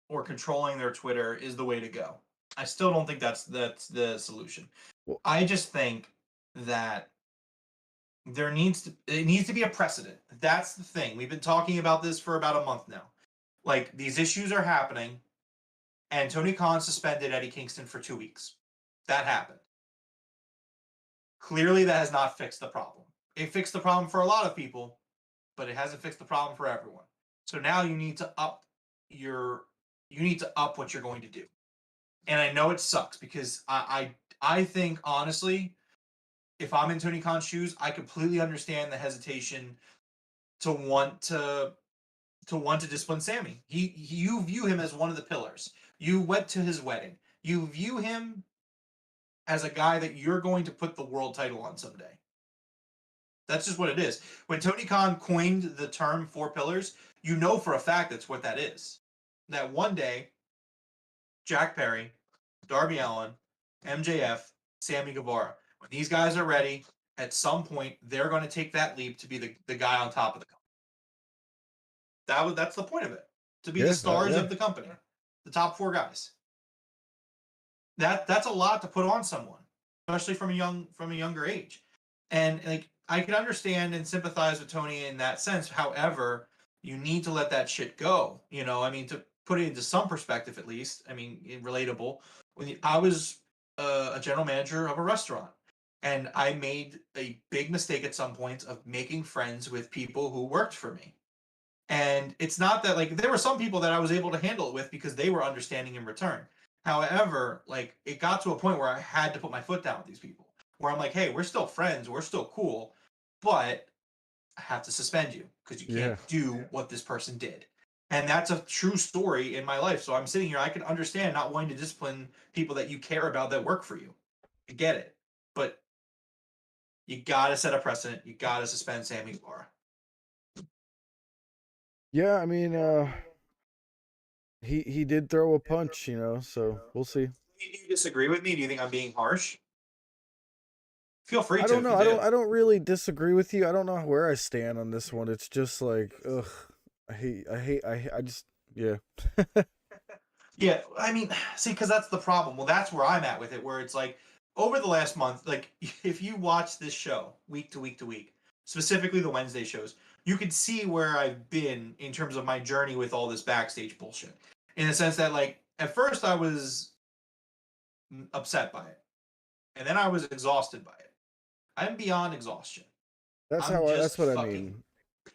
or controlling their Twitter is the way to go. I still don't think that's the solution. Well, I just think that it needs to be a precedent. That's the thing. We've been talking about this for about a month now. Like these issues are happening, and Tony Khan suspended Eddie Kingston for 2 weeks. That happened. Clearly, that has not fixed the problem. It fixed the problem for a lot of people, but it hasn't fixed the problem for everyone. So now you need to up what you're going to do. And I know it sucks because I think honestly, if I'm in Tony Khan's shoes, I completely understand the hesitation to want to discipline Sammy. You view him as one of the pillars. You went to his wedding. You view him as a guy that you're going to put the world title on someday. That's just what it is. When Tony Khan coined the term 4 pillars, you know for a fact that's what that is. That one day, Jack Perry, Darby Allen, MJF, Sammy Guevara, when these guys are ready, at some point they're going to take that leap to be the guy on top of the company. That's the point of it. To be the stars of the company. The top 4 guys. That's a lot to put on someone, especially from a younger age. And like I can understand and sympathize with Tony in that sense. However, you need to let that shit go. You know, I mean, to put it into some perspective at least. I mean, relatable. I was a general manager of a restaurant, and I made a big mistake at some point of making friends with people who worked for me. And it's not that like there were some people that I was able to handle it with because they were understanding in return. However, like it got to a point where I had to put my foot down with these people. Where I'm like, hey, we're still friends, we're still cool, but I have to suspend you because you can't do what this person did. And that's a true story in my life. So I'm sitting here, I can understand not wanting to discipline people that you care about that work for you. I get it. But you gotta set a precedent. You gotta suspend Sammy Guevara. Yeah, I mean, he did throw a punch, you know, so we'll see. Do you disagree with me? Do you think I'm being harsh? Feel free to. I don't know. If you do. I don't really disagree with you. I don't know where I stand on this one. It's just like, ugh. I just, yeah. Yeah, I mean, see, because that's the problem. Well, that's where I'm at with it, where it's like, over the last month, like, if you watch this show week to week to week, specifically the Wednesday shows, you can see where I've been in terms of my journey with all this backstage bullshit. In the sense that, like, at first I was upset by it, and then I was exhausted by it. I'm beyond exhaustion. That's what I mean.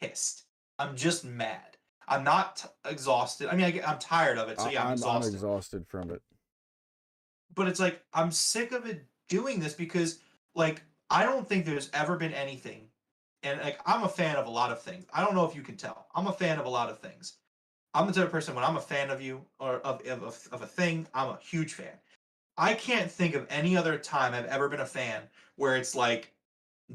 Pissed. I'm just mad. I'm not exhausted. I mean, I'm tired of it, so yeah, I'm exhausted. I'm exhausted from it. But it's like, I'm sick of it doing this because, like, I don't think there's ever been anything, and, like, I'm a fan of a lot of things. I don't know if you can tell. I'm a fan of a lot of things. I'm the type of person, when I'm a fan of you, or of a thing, I'm a huge fan. I can't think of any other time I've ever been a fan where it's like,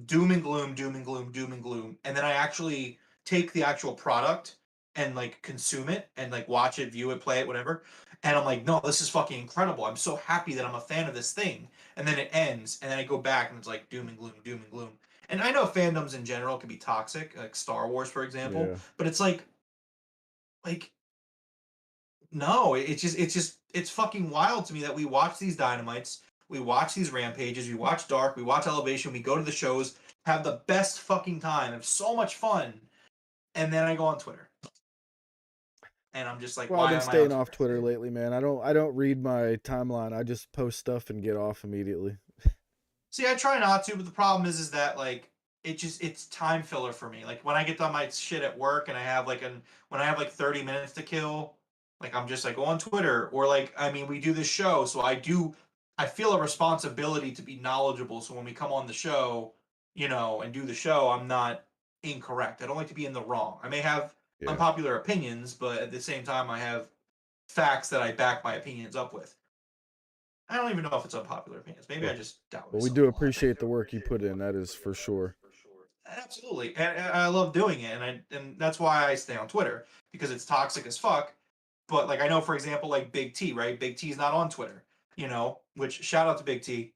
doom and gloom, doom and gloom, doom and gloom, and then I actually take the actual product and like consume it and like watch it, view it, play it, whatever. And I'm like, no, this is fucking incredible. I'm so happy that I'm a fan of this thing. And then it ends, and then I go back and it's like doom and gloom, doom and gloom. And I know fandoms in general can be toxic, like Star Wars, for example. But it's like no, it's fucking wild to me that we watch these Dynamites, we watch these Rampages, we watch Dark, we watch Elevation, we go to the shows, have the best fucking time, have so much fun, and then I go on Twitter. And I'm just like, well, I've been staying off Twitter lately, man. I don't read my timeline. I just post stuff and get off immediately. See, I try not to, but the problem is that like it's time filler for me. Like when I get done my shit at work and I have like when I have like 30 minutes to kill, like I'm just like go on Twitter, or like I mean we do this show, so I feel a responsibility to be knowledgeable. So when we come on the show, you know, and do the show, I'm not incorrect. I don't like to be in the wrong. I may have unpopular opinions, but at the same time, I have facts that I back my opinions up with. I don't even know if it's unpopular opinions. Maybe I just doubt Well, we myself do a lot. appreciate the work you put in. That is for sure. Absolutely, and I love doing it, and that's why I stay on Twitter, because it's toxic as fuck. But like, I know, for example, like Big T, right? Big T's not on Twitter, which, shout out to Big T,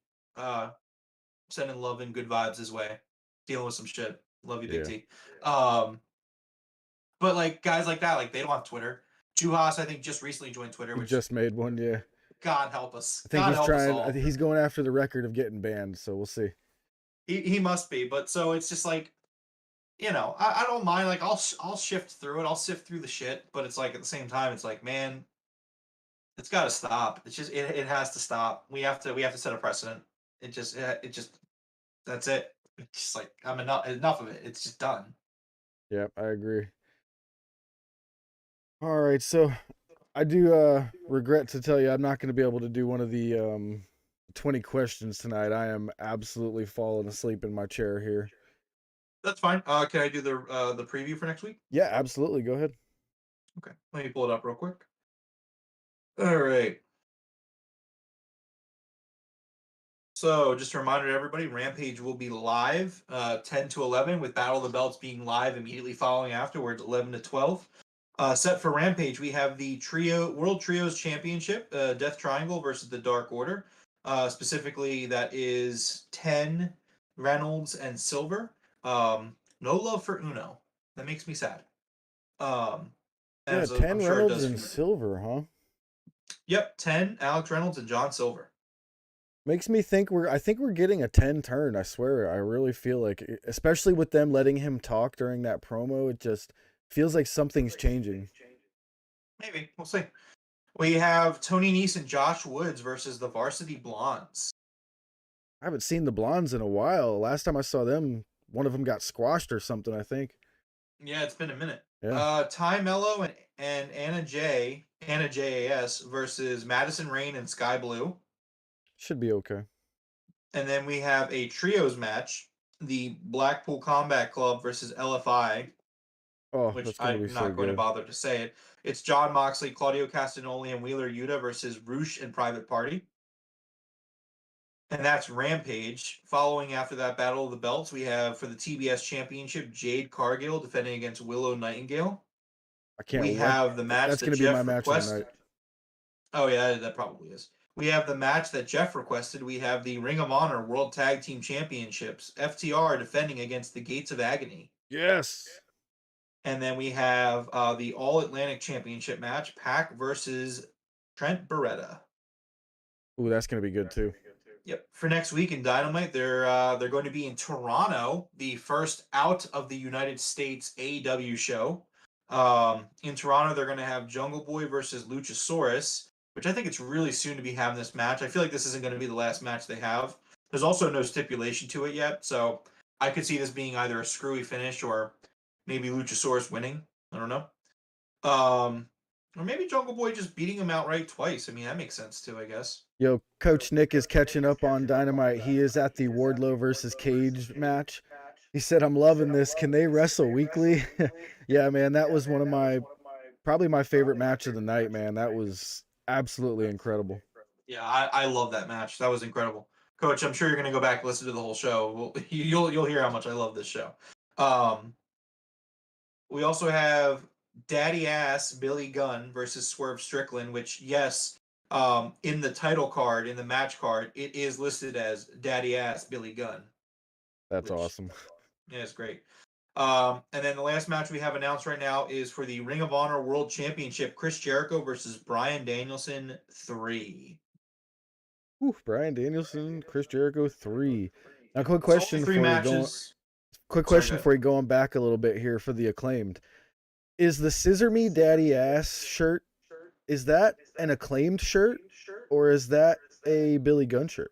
sending love and good vibes his way, dealing with some shit. Love you, Big T. But like, guys like that, like, they don't have Twitter. Juhas, I think, just recently joined Twitter, He which, just made one, yeah. God help us. I think God he's help us trying. all. I think he's going after the record of getting banned. So we'll see. He must be, but so it's just like, I don't mind. Like, I'll shift through it. I'll sift through the shit. But it's like, at the same time, it's like, man, it's got to stop. It's just it has to stop. We have to set a precedent. It just that's it. It's just like, I'm enough of it. It's just done. Yep, I agree. All right, so I do regret to tell you I'm not going to be able to do one of the 20 questions tonight. I am absolutely falling asleep in my chair here. That's fine. Can I do the preview for next week? Yeah, absolutely. Go ahead. Okay, let me pull it up real quick. All right. So, just a reminder to everybody, Rampage will be live 10 to 11, with Battle of the Belts being live immediately following afterwards, 11 to 12. Set for Rampage, we have the World Trios Championship, Death Triangle versus the Dark Order. Specifically, that is 10, Reynolds, and Silver. No love for Uno. That makes me sad. Yeah, As 10 I'm sure it Reynolds does and for you. Silver, huh? Yep, 10, Alex Reynolds and John Silver. Makes me think I think we're getting a 10 turn. I swear. I really feel like, especially with them letting him talk during that promo, it just feels like something's changing. Maybe. We'll see. We have Tony Nese and Josh Woods versus the Varsity Blondes. I haven't seen the Blondes in a while. Last time I saw them, one of them got squashed or something, I think. Yeah, it's been a minute. Yeah. Ty Mello and Anna JAS versus Madison, Rayne, and Sky Blue. Should be okay. And then we have a trios match, the Blackpool Combat Club versus LFI. Oh, which that's gonna I'm be not so going to good. bother to say it. It's John Moxley, Claudio Castagnoli, and Wheeler Yuta versus Roosh and Private Party. And that's Rampage. Following after that Battle of the Belts, we have, for the TBS Championship, Jade Cargill defending against Willow Nightingale. I can't We wait. have the match That's that gonna be my Jeff match of the requested. night. Oh yeah, that probably is. We have the match that Jeff requested. We have the Ring of Honor World Tag Team Championships. FTR defending against the Gates of Agony. Yes. And then we have the All Atlantic Championship match, Pac versus Trent Beretta. Ooh, that's gonna be good too. Yep. For next week in Dynamite, they're going to be in Toronto, the first out of the United States AEW show. In Toronto, they're going to have Jungle Boy versus Luchasaurus, which I think it's really soon to be having this match. I feel like this isn't going to be the last match they have. There's also no stipulation to it yet, so I could see this being either a screwy finish or maybe Luchasaurus winning. I don't know. Or maybe Jungle Boy just beating him outright twice. I mean, that makes sense too, I guess. Yo, Coach Nick is catching up on Dynamite. He is at the Wardlow versus Cage match. He said, "I'm loving this. Can they wrestle weekly?" Yeah, man, that was one of probably my favorite match of the night, man. That was absolutely incredible. Yeah, I love that match. That was incredible. Coach, I'm sure you're going to go back and listen to the whole show. Well, you'll hear how much I love this show. We also have Daddy Ass Billy Gunn versus Swerve Strickland, which, yes, in the title card, in the match card, it is listed as Daddy Ass Billy Gunn. That's awesome. Yeah, it's great. And then the last match we have announced right now is for the Ring of Honor World Championship, Chris Jericho versus Bryan Danielson 3. Ooh, Bryan Danielson, Chris Jericho 3. Now, quick question before we go on back a little bit here for the Acclaimed. Is the Scissor Me Daddy Ass shirt, is that an Acclaimed shirt, or is that a Billy Gunn shirt?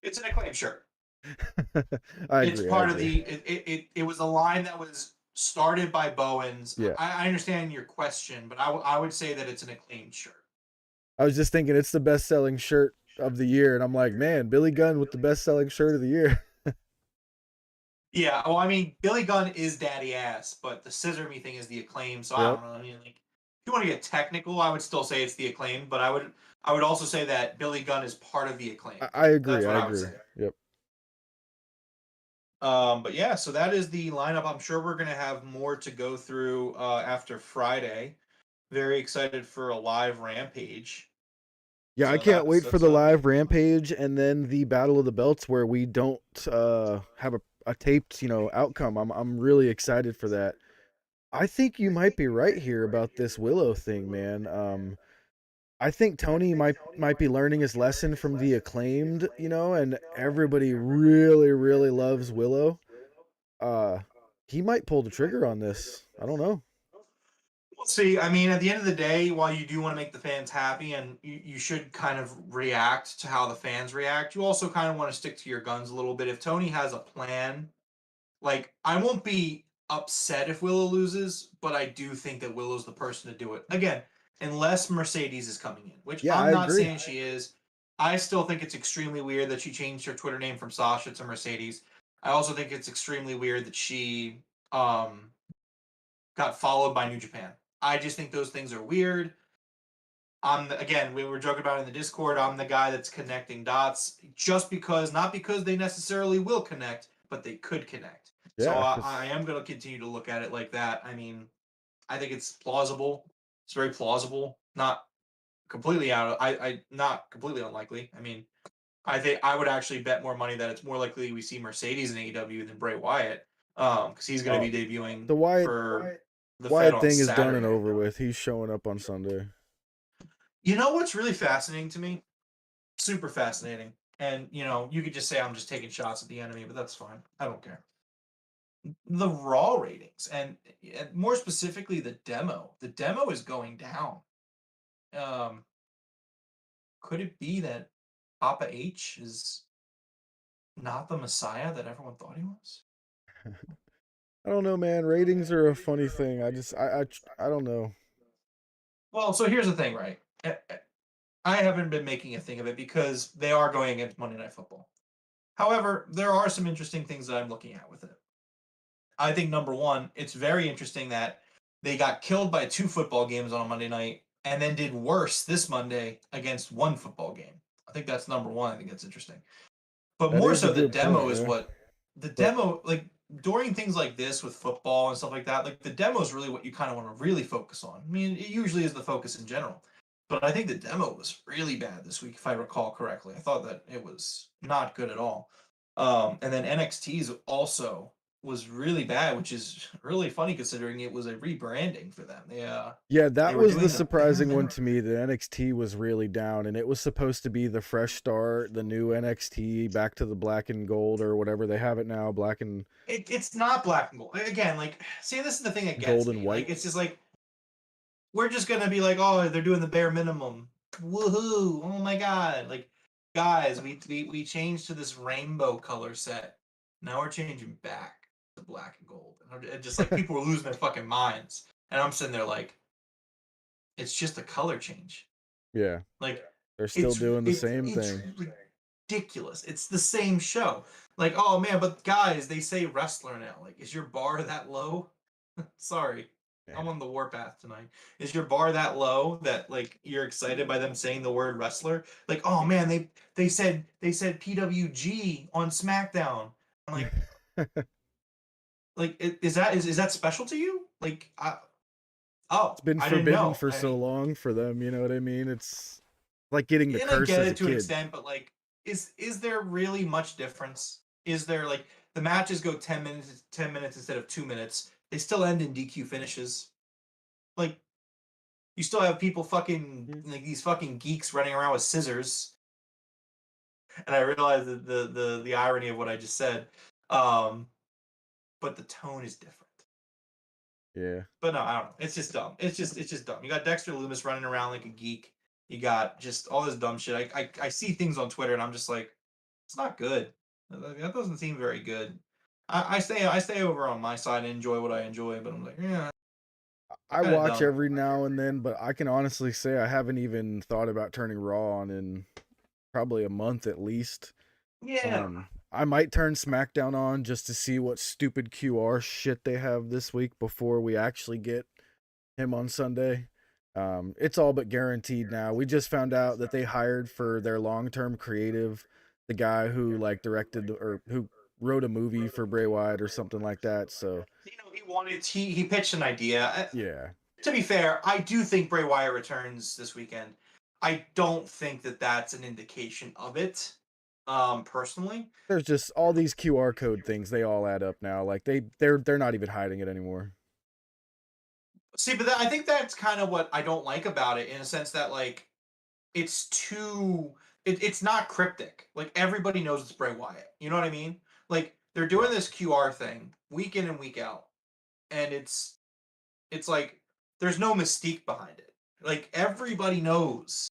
It's an Acclaimed shirt. I agree. It's part of the. It was a line that was started by Bowens. Yeah. I understand your question, but I would say that it's an Acclaimed shirt. I was just thinking it's the best-selling shirt of the year, and I'm like, man, Billy Gunn with the best-selling shirt of the year. Yeah, well, I mean, Billy Gunn is daddy ass, but the scissor me thing is the Acclaim. So I Yep. don't know. I mean, like, if you want to get technical, I would still say it's the Acclaim, but I would also say that Billy Gunn is part of the Acclaim. I agree. That's what I I would agree. say. Yep. But yeah, so that is the lineup. I'm sure we're gonna have more to go through after Friday. Very excited for a live Rampage. Yeah, I So can't wait for that's the live Rampage and then the Battle of the Belts where we don't have a taped, outcome. I'm really excited for that. I think you might be right here about this Willow thing, man. I think Tony might be learning his lesson from the Acclaimed, and everybody really, really loves Willow. He might pull the trigger on this. I don't know. We'll see. I mean, at the end of the day, while you do want to make the fans happy and you should kind of react to how the fans react, you also kind of want to stick to your guns a little bit. If Tony has a plan, like, I won't be upset if Willow loses, but I do think that Willow's the person to do it. Again, unless Mercedes is coming in, which Yeah, I I'm not agree. saying she is. I still think it's extremely weird that she changed her Twitter name from Sasha to Mercedes. I also think it's extremely weird that she got followed by New Japan. I just think those things are weird. Again, we were joking about it in the Discord. I'm the guy that's connecting dots just because, not because they necessarily will connect, but they could connect. So Yeah, I am going to continue to look at it like that. I mean, I think it's plausible. It's very plausible. Not completely not completely unlikely. I mean, I think I would actually bet more money that it's more likely we see Mercedes in AEW than Bray Wyatt, because he's going to be debuting the for the Fed Wyatt on thing is done and Saturday. over with. He's showing up on Sunday. You know what's really fascinating to me? Super fascinating. And, you could just say I'm just taking shots at the enemy, but that's fine. I don't care. The Raw ratings, and more specifically, the demo. The demo is going down. Could it be that Papa H is not the Messiah that everyone thought he was? I don't know, man. Ratings are a funny thing. I don't know. Well, so here's the thing, right? I haven't been making a thing of it because they are going against Monday Night Football. However, there are some interesting things that I'm looking at with it. I think number one, it's very interesting that they got killed by 2 football games on a Monday night and then did worse this Monday against 1 football game. I think that's number one. I think that's interesting. But That more is a so, the good point, demo is yeah. what the But demo, like, during things like this with football and stuff like that, like, the demo is really what you kind of want to really focus on. I mean, it usually is the focus in general. But I think the demo was really bad this week, if I recall correctly. I thought that it was not good at all. And then NXT's also was really bad, which is really funny considering it was a rebranding for them. yeah, They that were was the doing the bare surprising one minimum. to me. That NXT was really down, and it was supposed to be the fresh start, the new NXT, back to the black and gold or whatever they have it now, black and It's not black and gold. Again, like, see, this is the thing that gold gets and me. Like, white. it's just like, we're just gonna be like, oh, they're doing the bare minimum. Woohoo! Oh my god! Like, guys, we changed to this rainbow color set. Now we're changing back to black and gold. And just like, people were losing their fucking minds, and I'm sitting there like, it's just a color change. Yeah, Like, they're still doing the same it's thing. ridiculous. It's the same show. Like, oh man, but guys, they say wrestler now. Like, is your bar that low? Sorry. I'm on the warpath tonight. Is your bar that low that, like, you're excited by them saying the word wrestler? Like, oh man, they said PWG on SmackDown. I'm like, is that special to you? Like, It's been I didn't forbidden know. for I so mean, long for them. You know what I mean? It's like getting the and I curse get as a it to an kid. extent, but like, is there really much difference? Is there, like, the matches go 10 minutes instead of 2 minutes? They still end in DQ finishes. Like, you still have people fucking, like, these fucking geeks running around with scissors. And I realize the irony of what I just said. But the tone is different. Yeah. But no, I don't know. It's just dumb. It's just dumb. You got Dexter Loomis running around like a geek. You got just all this dumb shit. I see things on Twitter and I'm just like, it's not good. That doesn't seem very good. I stay over on my side and enjoy what I enjoy, but I'm like, yeah, I kind of watch dumb. every now and then, but I can honestly say I haven't even thought about turning Raw on in probably a month at least. Yeah. I might turn SmackDown on just to see what stupid QR shit they have this week before we actually get him on Sunday. It's all but guaranteed now. We just found out that they hired for their long-term creative the guy who like directed or who wrote a movie for Bray Wyatt or something like that. So he pitched an idea. yeah. To be fair, I do think Bray Wyatt returns this weekend. I don't think that that's an indication of it. Personally, There's just all these QR code things. They all add up now. Like they're not even hiding it anymore. see, but I think that's kind of what I don't like about it, in a sense that like it's too. It's not cryptic. Like everybody knows it's Bray Wyatt. You know what I mean? Like they're doing this QR thing week in and week out, and it's like there's no mystique behind it. Like everybody knows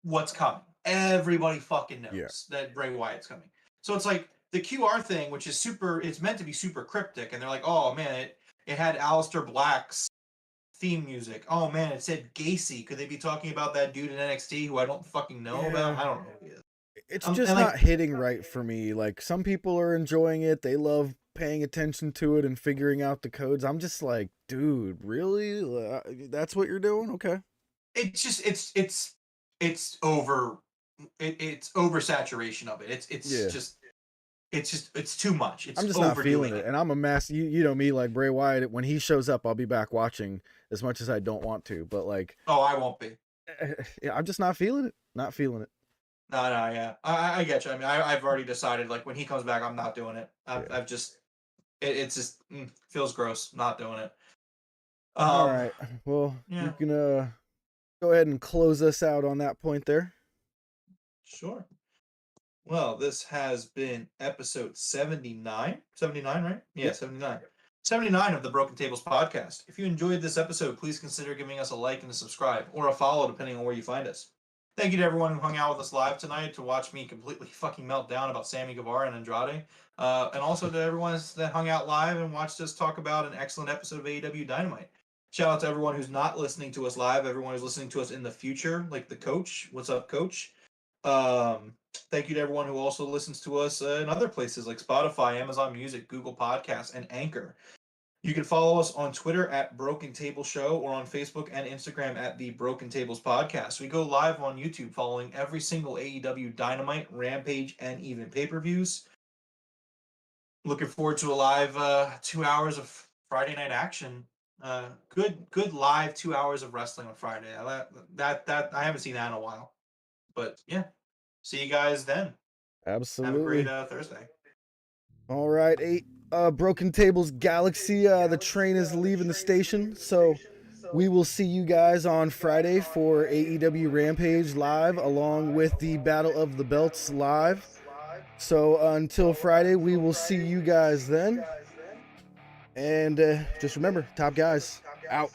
what's coming. Everybody fucking knows that Bray Wyatt's coming. So it's like the QR thing, which is it's meant to be super cryptic, and they're like, oh man, it had Aleister Black's theme music. Oh man, it said Gacy. Could they be talking about that dude in NXT who I don't fucking know about? I don't know who he is. It's just not hitting right for me. Like some people are enjoying it. They love paying attention to it and figuring out the codes. I'm just like, dude, really? That's what you're doing? Okay. It's just it's oversaturation of it. It's too much. I'm just not feeling it. And I'm a mess. You know me, like Bray Wyatt, when he shows up, I'll be back watching as much as I don't want to. But like, oh, I won't be. Yeah, I'm just not feeling it. Not feeling it. No, yeah. I get you. I mean, I've already decided, like, when he comes back, I'm not doing it. I've just, it's just, feels gross not doing it. All right. Well, you can go ahead and close us out on that point there. Sure. Well, this has been episode 79. 79, right? Yeah, 79. 79 of the Broken Tables podcast. If you enjoyed this episode, please consider giving us a like and a subscribe, or a follow, depending on where you find us. Thank you to everyone who hung out with us live tonight to watch me completely fucking melt down about Sammy Guevara and Andrade. And also to everyone that hung out live and watched us talk about an excellent episode of AEW Dynamite. Shout out to everyone who's not listening to us live, everyone who's listening to us in the future, like the coach. What's up, coach? Thank you to everyone who also listens to us in other places like Spotify, Amazon Music, Google Podcasts, and Anchor. You can follow us on Twitter at Broken Table Show or on Facebook and Instagram at the Broken Tables Podcast. We go live on YouTube following every single AEW Dynamite, Rampage, and even pay-per-views. Looking forward to a live 2 hours of Friday night action. Good live 2 hours of wrestling on Friday. That I haven't seen that in a while. But yeah, see you guys then. Absolutely. Have a great Thursday. All right, Broken Tables Galaxy. The train is leaving the station, so we will see you guys on Friday for AEW Rampage live, along with the Battle of the Belts live. So until Friday, we will see you guys then. And just remember, top guys out.